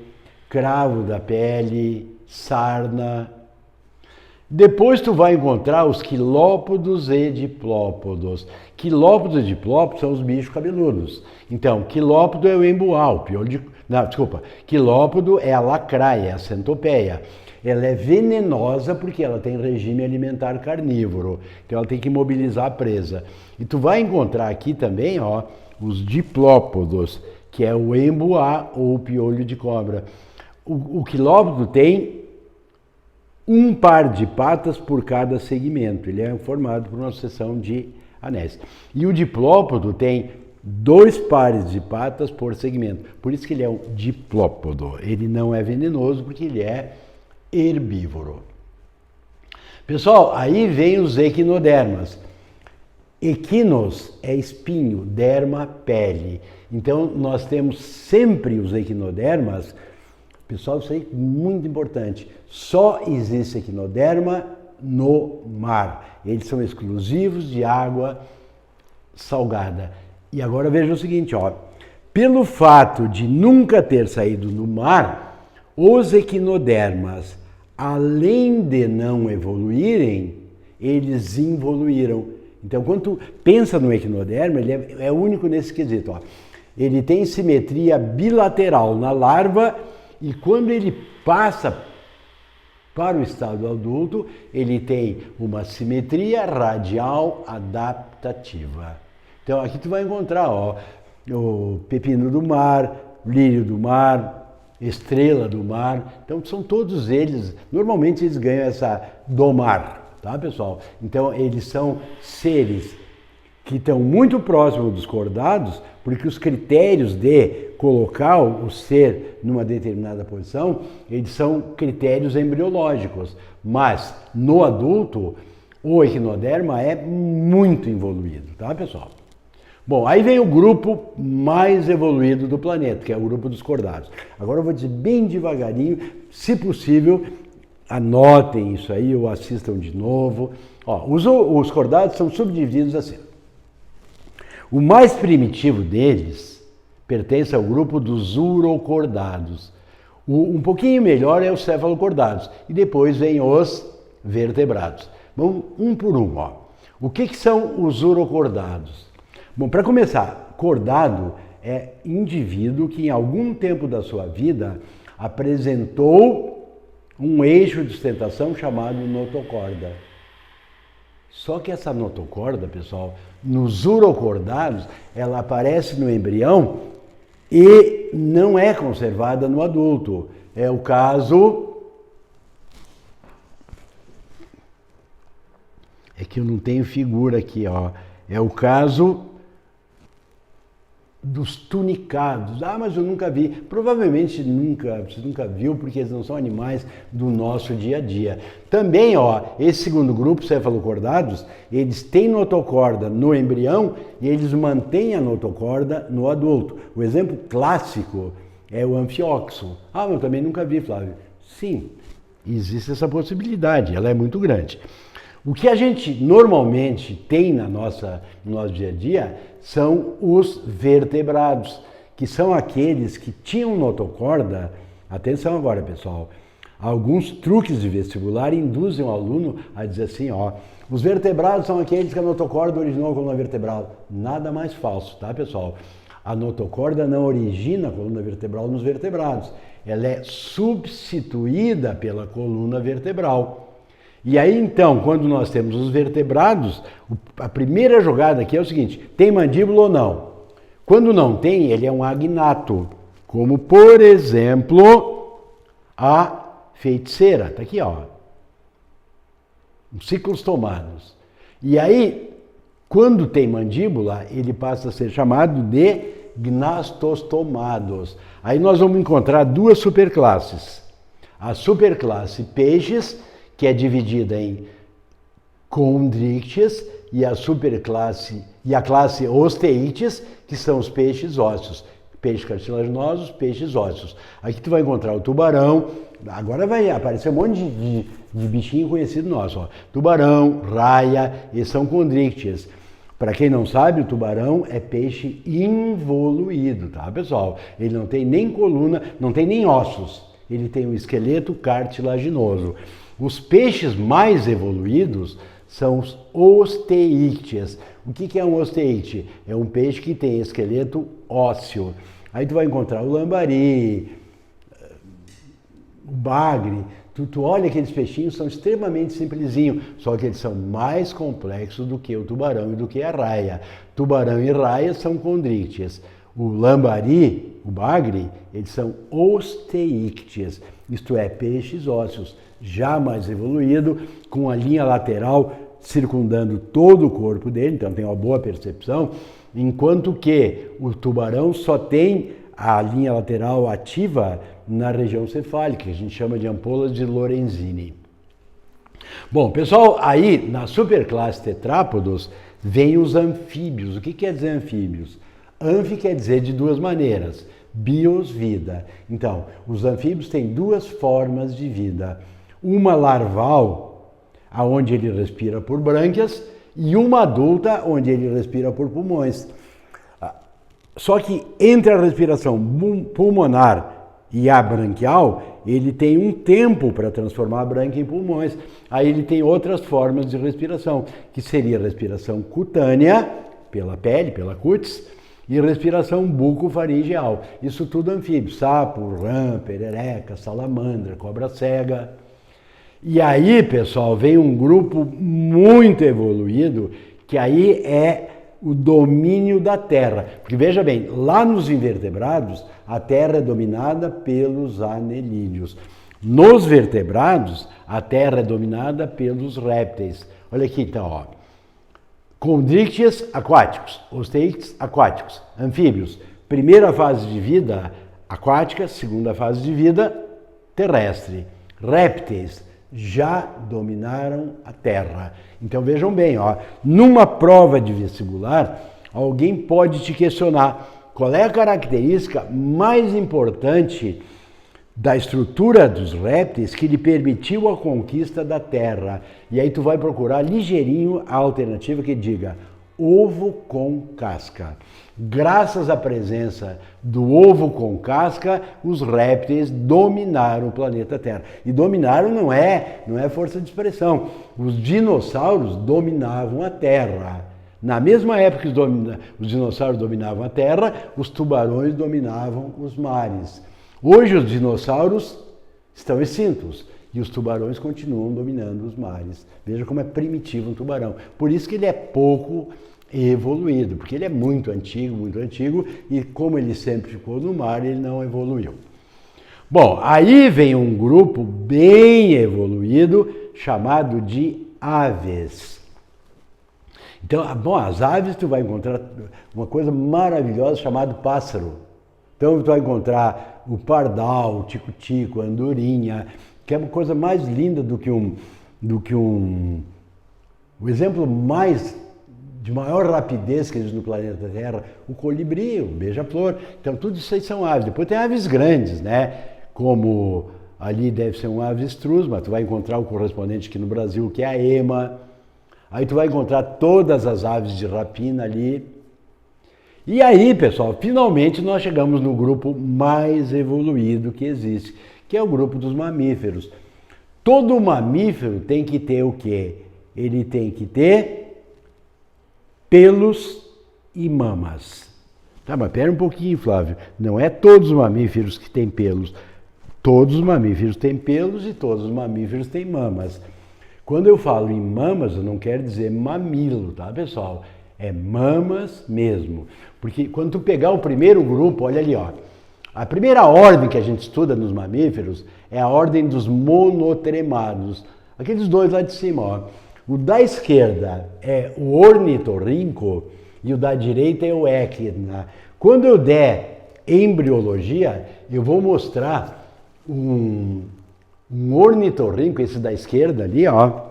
cravo da pele, sarna. Depois tu vai encontrar os quilópodos e diplópodos. Quilópodos e diplópodos são os bichos cabeludos. Então, quilópodo é o emboal, piolho de... Não, desculpa. Quilópodo é a lacraia, a centopeia. Ela é venenosa porque ela tem regime alimentar carnívoro. Então ela tem que imobilizar a presa. E tu vai encontrar aqui também, ó, os diplópodos, que é o emboá ou o piolho de cobra. O quilópodo tem um par de patas por cada segmento. Ele é formado por uma sucessão de anéis. E o diplópodo tem 2 pares de patas por segmento. Por isso que ele é um diplópodo. Ele não é venenoso porque ele é herbívoro. Pessoal, aí vem os equinodermas. Equinos é espinho, derma, pele. Então, nós temos sempre os equinodermas. Pessoal, isso aí é muito importante. Só existe equinoderma no mar. Eles são exclusivos de água salgada. E agora veja o seguinte, ó. Pelo fato de nunca ter saído no mar, os equinodermas, além de não evoluírem, eles involuíram. Então, quando tu pensa no equinoderma, ele é único nesse quesito, ó. Ele tem simetria bilateral na larva e quando ele passa para o estado adulto, ele tem uma simetria radial adaptativa. Então, aqui tu vai encontrar, ó, o pepino do mar, lírio do mar, estrela do mar. Então, são todos eles, normalmente eles ganham essa do mar, tá, pessoal? Então, eles são seres que estão muito próximos dos cordados, porque os critérios de colocar o ser numa determinada posição, eles são critérios embriológicos, mas no adulto, o equinoderma é muito evoluído, tá, pessoal? Bom, aí vem o grupo mais evoluído do planeta, que é o grupo dos cordados. Agora eu vou dizer bem devagarinho, se possível, anotem isso aí ou assistam de novo. Ó, os cordados são subdivididos assim. O mais primitivo deles pertence ao grupo dos urocordados. Um pouquinho melhor é os cefalocordados. E depois vem os vertebrados. Vamos um por um, ó. O que são os urocordados? Bom, para começar, cordado é indivíduo que em algum tempo da sua vida apresentou um eixo de sustentação chamado notocorda. Só que essa notocorda, pessoal, nos urocordados, ela aparece no embrião e não é conservada no adulto. É o caso... É que eu não tenho figura aqui, ó. É o caso dos tunicados. Ah, mas eu nunca vi. Provavelmente você nunca viu, porque eles não são animais do nosso dia a dia. Também, ó, esse segundo grupo, cefalocordados, eles têm notocorda no embrião e eles mantêm a notocorda no adulto. O exemplo clássico é o anfióxo. Ah, eu também nunca vi, Flávio. Sim, existe essa possibilidade, ela é muito grande. O que a gente normalmente tem no nosso dia a dia são os vertebrados, que são aqueles que tinham notocorda. Atenção agora, pessoal. Alguns truques de vestibular induzem o aluno a dizer assim, ó, os vertebrados são aqueles que a notocorda originou a coluna vertebral. Nada mais falso, tá, pessoal? A notocorda não origina a coluna vertebral nos vertebrados. Ela é substituída pela coluna vertebral. E aí, então, quando nós temos os vertebrados, a primeira jogada aqui é o seguinte, tem mandíbula ou não? Quando não tem, ele é um agnato, como, por exemplo, a feiticeira. Está aqui, ó. Os ciclostomados. E aí, quando tem mandíbula, ele passa a ser chamado de gnastostomados. Aí nós vamos encontrar duas superclasses. A superclasse peixes, que é dividida em condrícteis, e a classe osteites, que são os peixes ósseos. Peixes cartilaginosos, peixes ósseos. Aqui tu vai encontrar o tubarão, agora vai aparecer um monte de bichinho conhecido nosso. Ó. Tubarão, raia, esses são condrícteis. Para quem não sabe, o tubarão é peixe involuído, tá, pessoal? Ele não tem nem coluna, não tem nem ossos. Ele tem um esqueleto cartilaginoso. Os peixes mais evoluídos são os osteícteis. O que é um osteícteo? É um peixe que tem esqueleto ósseo. Aí tu vai encontrar o lambari, o bagre. Tu olha aqueles peixinhos, são extremamente simplesinhos, só que eles são mais complexos do que o tubarão e do que a raia. Tubarão e raia são condrícteis. O lambari, o bagre, eles são osteícteis, isto é, peixes ósseos, já mais evoluído, com a linha lateral circundando todo o corpo dele, então tem uma boa percepção, enquanto que o tubarão só tem a linha lateral ativa na região cefálica, que a gente chama de ampolas de Lorenzini. Bom, pessoal, aí na superclasse tetrápodos vem os anfíbios. O que quer dizer anfíbios? Anfi quer dizer de duas maneiras, bios, vida. Então, os anfíbios têm duas formas de vida. Uma larval, onde ele respira por brânquias, e uma adulta, onde ele respira por pulmões. Só que entre a respiração pulmonar e a branquial, ele tem um tempo para transformar a brânquia em pulmões. Aí ele tem outras formas de respiração, que seria a respiração cutânea, pela pele, pela cutis, e respiração bucofaringeal. Isso tudo anfíbio, sapo, rã, perereca, salamandra, cobra cega. E aí, pessoal, vem um grupo muito evoluído, que aí é o domínio da terra. Porque veja bem, lá nos invertebrados, a terra é dominada pelos anelídeos. Nos vertebrados, a terra é dominada pelos répteis. Olha aqui então, ó. Condrícteis aquáticos, osteícteis aquáticos, anfíbios. Primeira fase de vida aquática, segunda fase de vida terrestre. Répteis já dominaram a terra. Então vejam bem, ó, numa prova de vestibular, alguém pode te questionar qual é a característica mais importante da estrutura dos répteis que lhe permitiu a conquista da terra. E aí tu vai procurar ligeirinho a alternativa que diga ovo com casca. Graças à presença do ovo com casca, os répteis dominaram o planeta Terra. E dominaram não é força de expressão. Os dinossauros dominavam a Terra. Na mesma época que os dinossauros dominavam a Terra, os tubarões dominavam os mares. Hoje os dinossauros estão extintos e os tubarões continuam dominando os mares. Veja como é primitivo um tubarão. Por isso que ele é pouco evoluído, porque ele é muito antigo, e como ele sempre ficou no mar, ele não evoluiu. Bom, aí vem um grupo bem evoluído chamado de aves. Então, bom, as aves tu vai encontrar uma coisa maravilhosa chamada pássaro. Então tu vai encontrar o pardal, o tico-tico, a andorinha, que é uma coisa mais linda do que o exemplo de maior rapidez que existe no planeta Terra, o colibri, o beija-flor. Então tudo isso aí são aves. Depois tem aves grandes, né? Como ali deve ser um avestruz, mas tu vai encontrar o correspondente aqui no Brasil, que é a ema. Aí tu vai encontrar todas as aves de rapina ali. E aí, pessoal, finalmente nós chegamos no grupo mais evoluído que existe, que é o grupo dos mamíferos. Todo mamífero tem que ter o quê? Ele tem que ter pelos e mamas. Tá, mas pera um pouquinho, Flávio. Não é todos os mamíferos que têm pelos. Todos os mamíferos têm pelos e todos os mamíferos têm mamas. Quando eu falo em mamas, eu não quero dizer mamilo, tá, pessoal? É mamas mesmo. Porque quando tu pegar o primeiro grupo, olha ali, ó. A primeira ordem que a gente estuda nos mamíferos é a ordem dos monotremados. Aqueles dois lá de cima, ó. O da esquerda é o ornitorrinco e o da direita é o equina. Quando eu der embriologia, eu vou mostrar um ornitorrinco, esse da esquerda ali, ó.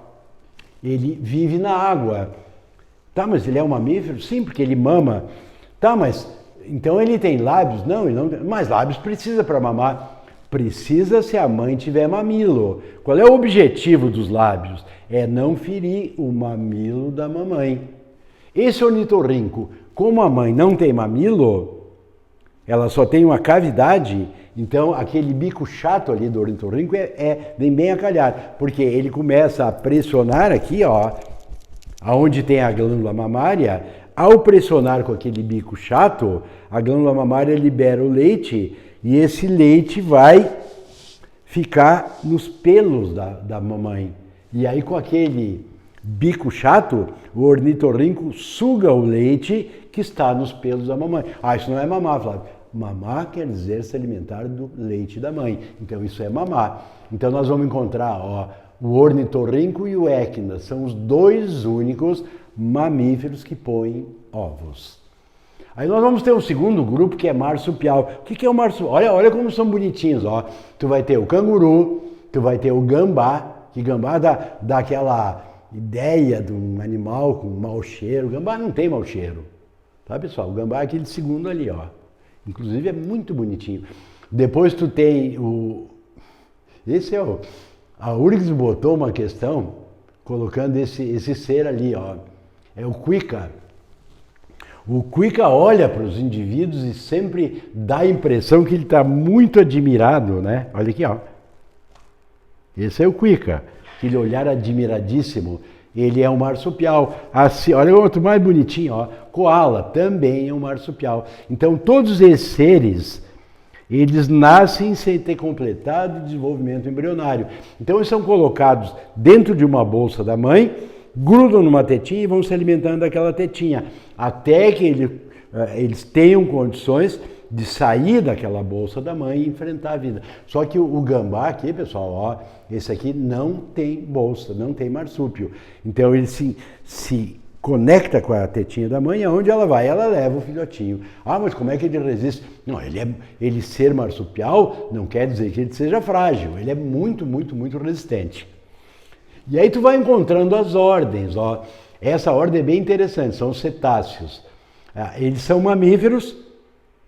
Ele vive na água. Tá, mas ele é um mamífero? Sim, porque ele mama. Tá, mas então ele tem lábios? Não, ele não tem. Mas lábios precisa para mamar. Precisa se a mãe tiver mamilo. Qual é o objetivo dos lábios? É não ferir o mamilo da mamãe. Esse ornitorrinco, como a mãe não tem mamilo, ela só tem uma cavidade, então aquele bico chato ali do ornitorrinco vem bem a calhar, porque ele começa a pressionar aqui, ó, aonde tem a glândula mamária. Ao pressionar com aquele bico chato, a glândula mamária libera o leite e esse leite vai ficar nos pelos da mamãe. E aí com aquele bico chato, o ornitorrinco suga o leite que está nos pelos da mamãe. Ah, isso não é mamar, Flávio. Mamar quer dizer se alimentar do leite da mãe. Então isso é mamar. Então nós vamos encontrar, ó, o ornitorrinco e o equina. São os dois únicos mamíferos que põem ovos. Aí nós vamos ter um segundo grupo que é marsupial. O que é o marsupial? Olha como são bonitinhos, ó. Tu vai ter o canguru, tu vai ter o gambá, que gambá dá aquela ideia de um animal com mau cheiro. O gambá não tem mau cheiro, tá, pessoal? O gambá é aquele segundo ali, ó. Inclusive é muito bonitinho. Depois tu tem esse é o... A URGS botou uma questão colocando esse ser ali, ó. É o cuica. O cuica olha para os indivíduos e sempre dá a impressão que ele está muito admirado, né? Olha aqui, ó. Esse é o cuica. Aquele olhar admiradíssimo. Ele é um marsupial. Assim, olha o outro mais bonitinho, ó. Koala também é um marsupial. Então todos esses seres, eles nascem sem ter completado o desenvolvimento embrionário. Então eles são colocados dentro de uma bolsa da mãe, grudam numa tetinha e vão se alimentando daquela tetinha, até que eles tenham condições de sair daquela bolsa da mãe e enfrentar a vida. Só que o gambá aqui, pessoal, ó, esse aqui não tem bolsa, não tem marsúpio. Então ele se conecta com a tetinha da mãe, aonde ela vai, ela leva o filhotinho. Ah, mas como é que ele resiste? Não, ele ser marsupial não quer dizer que ele seja frágil, ele é muito, muito, muito resistente. E aí tu vai encontrando as ordens, ó. Essa ordem é bem interessante, são os cetáceos. Eles são mamíferos,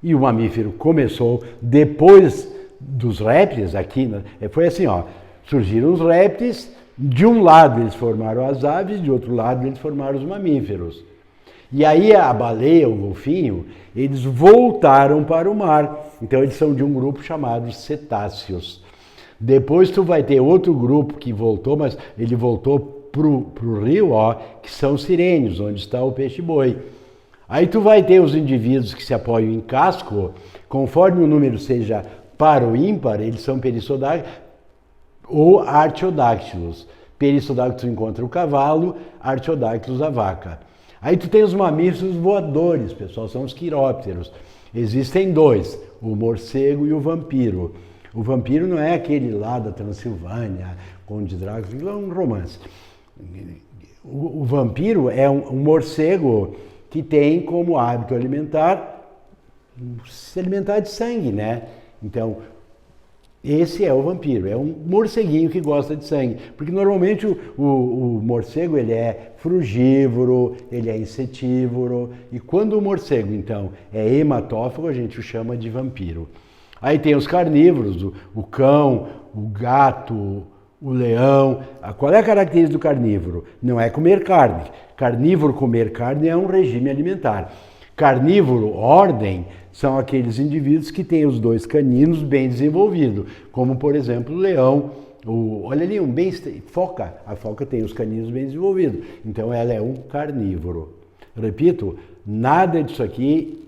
e o mamífero começou depois dos répteis aqui, né? Foi assim, ó, surgiram os répteis, de um lado eles formaram as aves, de outro lado eles formaram os mamíferos. E aí a baleia, o golfinho, eles voltaram para o mar. Então eles são de um grupo chamado cetáceos. Depois tu vai ter outro grupo que voltou, mas ele voltou pro rio, ó, que são sirênios, onde está o peixe-boi. Aí tu vai ter os indivíduos que se apoiam em casco, conforme o número seja par ou ímpar, eles são perissodáctilos ou artiodáctilos. Perissodáctilos encontra o cavalo, artiodáctilos a vaca. Aí tu tem os mamíferos voadores, pessoal, são os quirópteros. Existem dois, o morcego e o vampiro. O vampiro não é aquele lá da Transilvânia, Conde Drácula, é um romance. O vampiro é um morcego que tem como hábito alimentar se alimentar de sangue, né? Então, esse é o vampiro, é um morceguinho que gosta de sangue, porque normalmente o morcego ele é frugívoro, ele é insetívoro, e quando o morcego então é hematófago, a gente o chama de vampiro. Aí tem os carnívoros, o cão, o gato, o leão. Qual é a característica do carnívoro? Não é comer carne. Carnívoro comer carne é um regime alimentar. Carnívoro, ordem, são aqueles indivíduos que têm os dois caninos bem desenvolvidos, como por exemplo o leão, olha ali, foca. A foca tem os caninos bem desenvolvidos, então ela é um carnívoro. Repito, nada disso aqui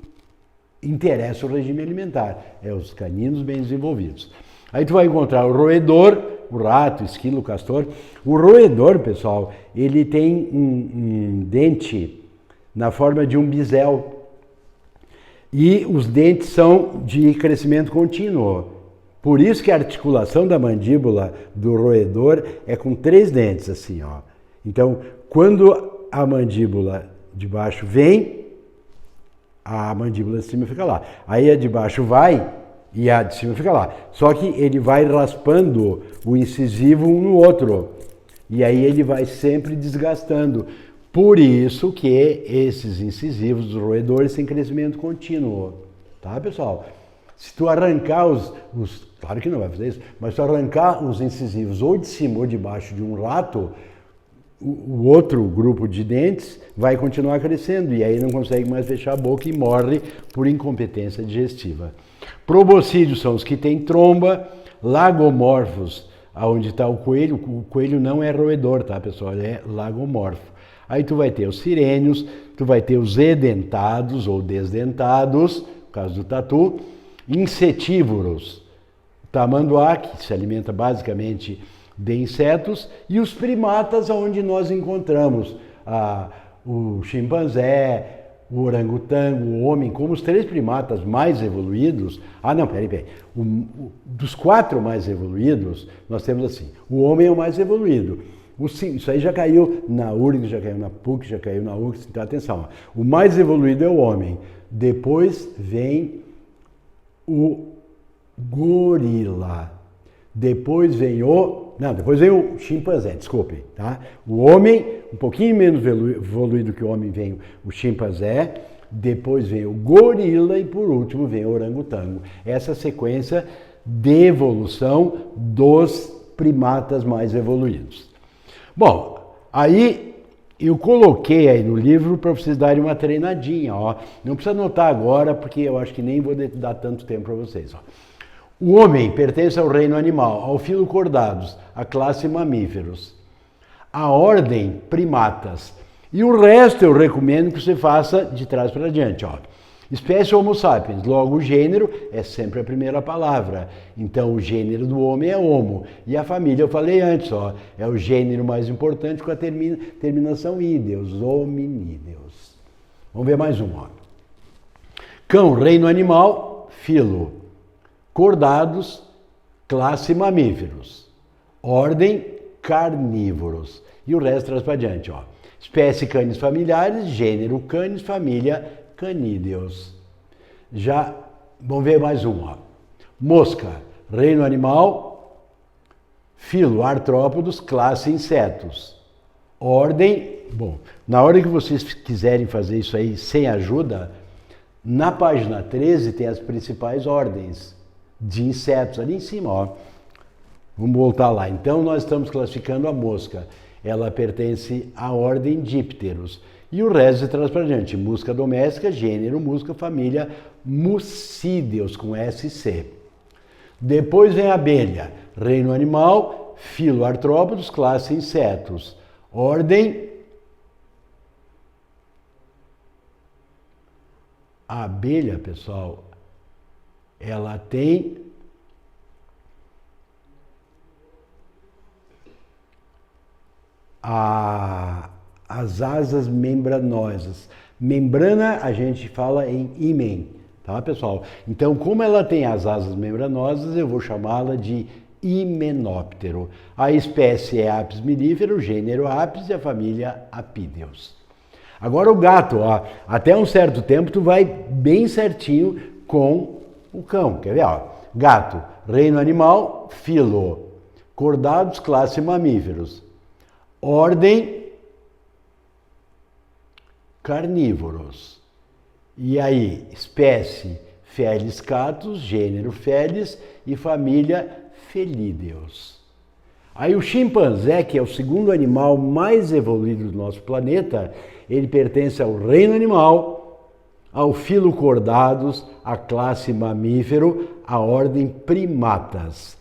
interessa o regime alimentar, é os caninos bem desenvolvidos. Aí tu vai encontrar o roedor, o rato, o esquilo, o castor. O roedor, pessoal, ele tem um dente na forma de um bisel. E os dentes são de crescimento contínuo. Por isso que a articulação da mandíbula do roedor é com 3 dentes, assim, ó. Então, quando a mandíbula de baixo vem, a mandíbula de cima fica lá. Aí a de baixo vai e a de cima fica lá. Só que ele vai raspando o incisivo um no outro. E aí ele vai sempre desgastando. Por isso que esses incisivos dos roedores têm crescimento contínuo. Tá, pessoal? Se tu arrancar claro que não vai fazer isso, mas se tu arrancar os incisivos ou de cima ou de baixo de um rato, o outro grupo de dentes vai continuar crescendo e aí não consegue mais fechar a boca e morre por incompetência digestiva. Proboscídeos são os que têm tromba, lagomorfos, aonde está o coelho não é roedor, tá, pessoal? Ele é lagomorfo. Aí tu vai ter os sirênios, tu vai ter os edentados ou desdentados, no caso do tatu, insetívoros, tamanduá, que se alimenta basicamente de insetos, e os primatas, onde nós encontramos o chimpanzé, o orangotango, o homem, como os 3 primatas mais evoluídos. Peraí. Dos 4 mais evoluídos, nós temos assim, o homem é o mais evoluído. Isso aí já caiu na URGS, já caiu na PUC, já caiu na UFRGS, então atenção. O mais evoluído é o homem. Depois vem o gorila. Depois vem o chimpanzé, desculpem, tá? O homem, um pouquinho menos evoluído que o homem, vem o chimpanzé, depois vem o gorila e por último vem o orangotango. Essa sequência de evolução dos primatas mais evoluídos. Bom, aí eu coloquei aí no livro para vocês darem uma treinadinha, ó. Não precisa anotar agora, porque eu acho que nem vou dar tanto tempo para vocês, ó. O homem pertence ao reino animal, ao filo cordados, à classe mamíferos, à ordem primatas. E o resto eu recomendo que você faça de trás para diante, ó. Espécie Homo sapiens, logo o gênero é sempre a primeira palavra. Então o gênero do homem é homo. E a família, eu falei antes, ó, é o gênero mais importante com a terminação ídeos, hominídeos. Vamos ver mais um, ó. Cão, reino animal, filo. Cordados, classe mamíferos. Ordem, carnívoros. E o resto traz para diante, ó. Espécie canis familiares, gênero canis, família canídeos. Já, vamos ver mais um, ó. Mosca, reino animal, filo, artrópodos, classe insetos. Ordem, na hora que vocês quiserem fazer isso aí sem ajuda, na página 13 tem as principais ordens de insetos, ali em cima, ó. Vamos voltar lá. Então nós estamos classificando a mosca. Ela pertence à ordem Dípteros. E o resto você traz para gente. Música doméstica, gênero, música, família, Mucídeos, com SC. Depois vem a abelha, reino animal, filo artrópodos, classe insetos. Ordem, a abelha, pessoal, ela tem as asas membranosas. Membrana a gente fala em ímen, tá, pessoal? Então, como ela tem as asas membranosas, eu vou chamá-la de himenóptero. A espécie é Apis mellifera, o gênero Apis e a família Apídeos. Agora o gato, ó, até um certo tempo tu vai bem certinho com o cão, quer ver? Ó? Gato, reino animal, filo, cordados, classe mamíferos. Ordem, carnívoros. E aí, espécie, Felis catus, gênero Felis e família Felídeos. Aí o chimpanzé, que é o segundo animal mais evoluído do nosso planeta, ele pertence ao reino animal, ao filo cordados, à classe mamífero, à ordem primatas.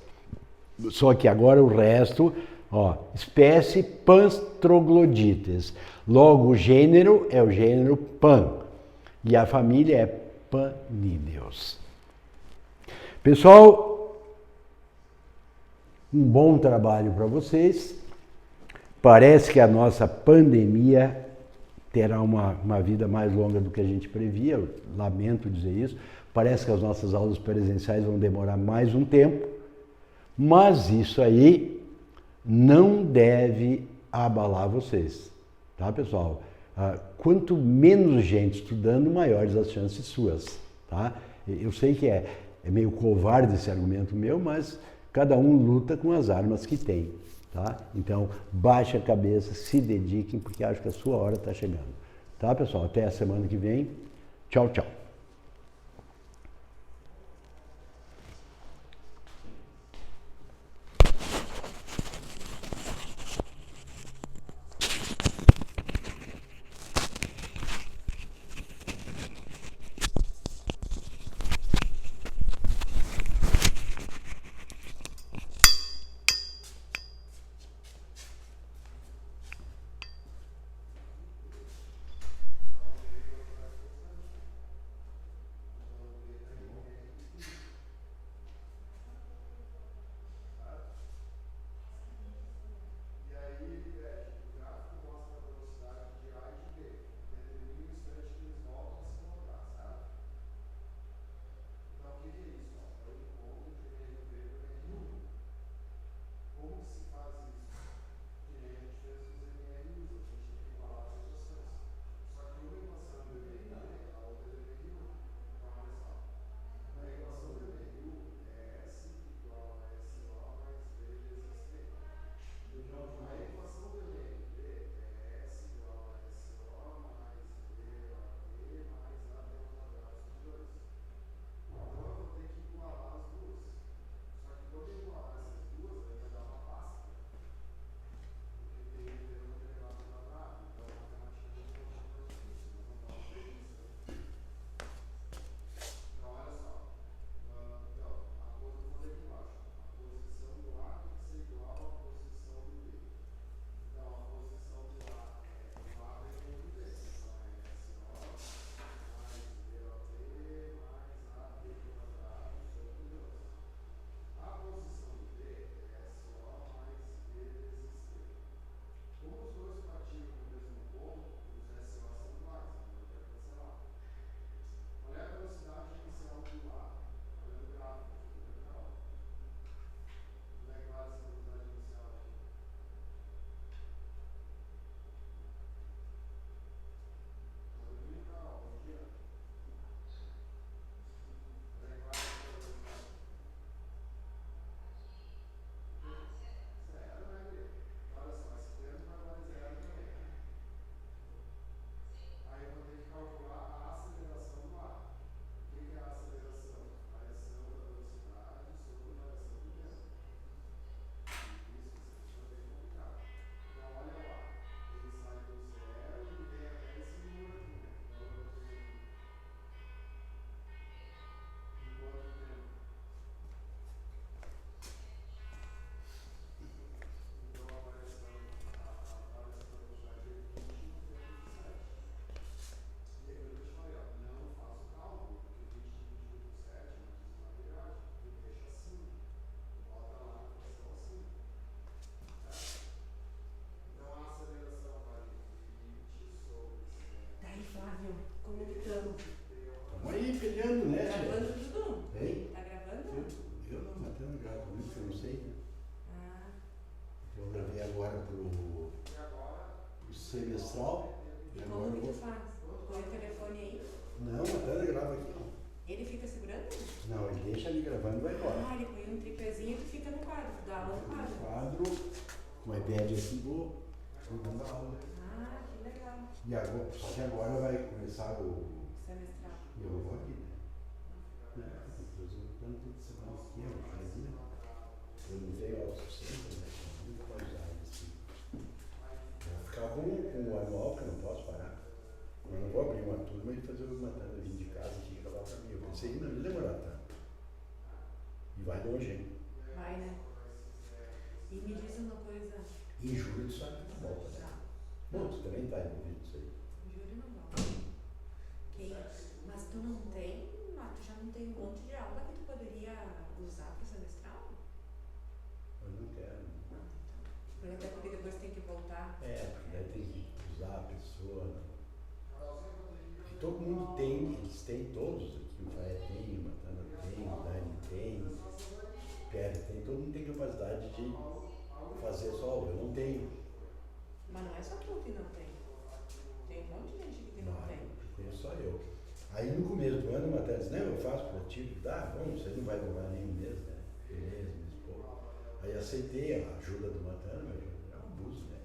Só que agora o resto, ó, espécie Pans-troglodites. Logo o gênero é o gênero Pan e a família é Panídeos. Pessoal, um bom trabalho para vocês. Parece que a nossa pandemia terá uma vida mais longa do que a gente previa, eu lamento dizer isso. Parece que as nossas aulas presenciais vão demorar mais um tempo, mas isso aí não deve abalar vocês, tá, pessoal? Quanto menos gente estudando, maiores as chances suas, tá? Eu sei que é meio covarde esse argumento meu, mas cada um luta com as armas que tem, tá? Então, baixe a cabeça, se dediquem, porque acho que a sua hora está chegando. Tá, pessoal? Até a semana que vem. Tchau, tchau. pro semestral. E como que tu faz? Põe o telefone aí? Não, a Tana grava aqui não. Ele fica segurando? Não, ele deixa ali gravando e vai embora. Ah, ele põe um tripézinho e tu fica no quadro, dá aula no quadro. Quadro, com o iPad assim, vou dando a aula. Ah, que legal. E agora, só que agora vai começar o. Semestral. Eu vou aqui, né? Depois eu plano toda semana aqui, eu fazia. Eu não tenho aula suficiente, né? Muito mais usado assim. Vou ficar com o anual, que eu não posso parar. Eu não vou abrir uma turma e fazer uma tanda vindo de casa aqui e gravar pra mim. Eu pensei que não ia demorar tanto. E vai longe, hein? Vai, né? E me diz uma coisa. Em julho tu sabe que tu volta, né? Bom, tu também tá envolvido nisso aí. Júlio não volta. Ok. Mas tu não tem, tu já não tem um monte de aula que tu poderia usar pro semestral? Eu não quero. Até porque depois tem que voltar. É, porque daí tem que usar a pessoa. Né? E todo mundo tem, eles têm todos aqui. O Faé tem, o Matana tem, o Dani tem, o Pierre tem, todo mundo tem capacidade de fazer só aula. Eu não tenho. Mas não é só tu que não tem. Tem um monte de gente que não tem. Tenho só eu. Aí no começo do ano, o Matana disse, não, eu faço por ti. Dá, bom, você não vai demorar nem um mês, né? Mês e pouco. Aí aceitei a ajuda do Matana, mas é um abuso, né?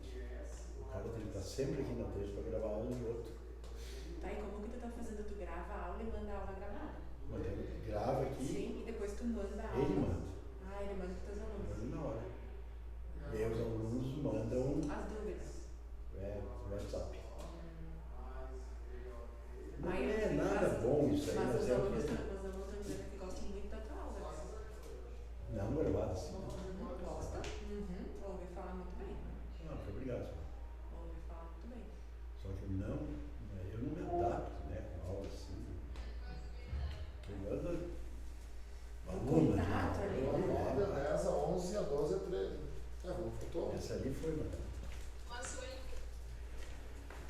O cara tem que estar sempre aqui na terça para gravar aula do outro. Tá, e como que tu tá fazendo? Tu grava a aula e manda a aula gravada? O Matana grava aqui. Sim, e depois tu manda a aula. Ele manda. Ah, ele manda pros teus alunos. Manda na hora. E aí os alunos mandam As dúvidas. WhatsApp. Não Aí, é nada bom isso aí. Mas os é alunos porque- estão dizendo que gostam muito da tua aula. Não, gravado assim. Gosta? Ouvi falar muito bem. Não, muito obrigado. Ouvi falar muito bem. Só que eu não me adapto, né, com aula assim. Eu ando aluno, Contato ali, Eu ando 10 a 11 e a 12 a 13. É, vamos fotógrafo. essa ali foi, mano.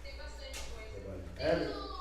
Tem bastante coisa. Trabalho. É,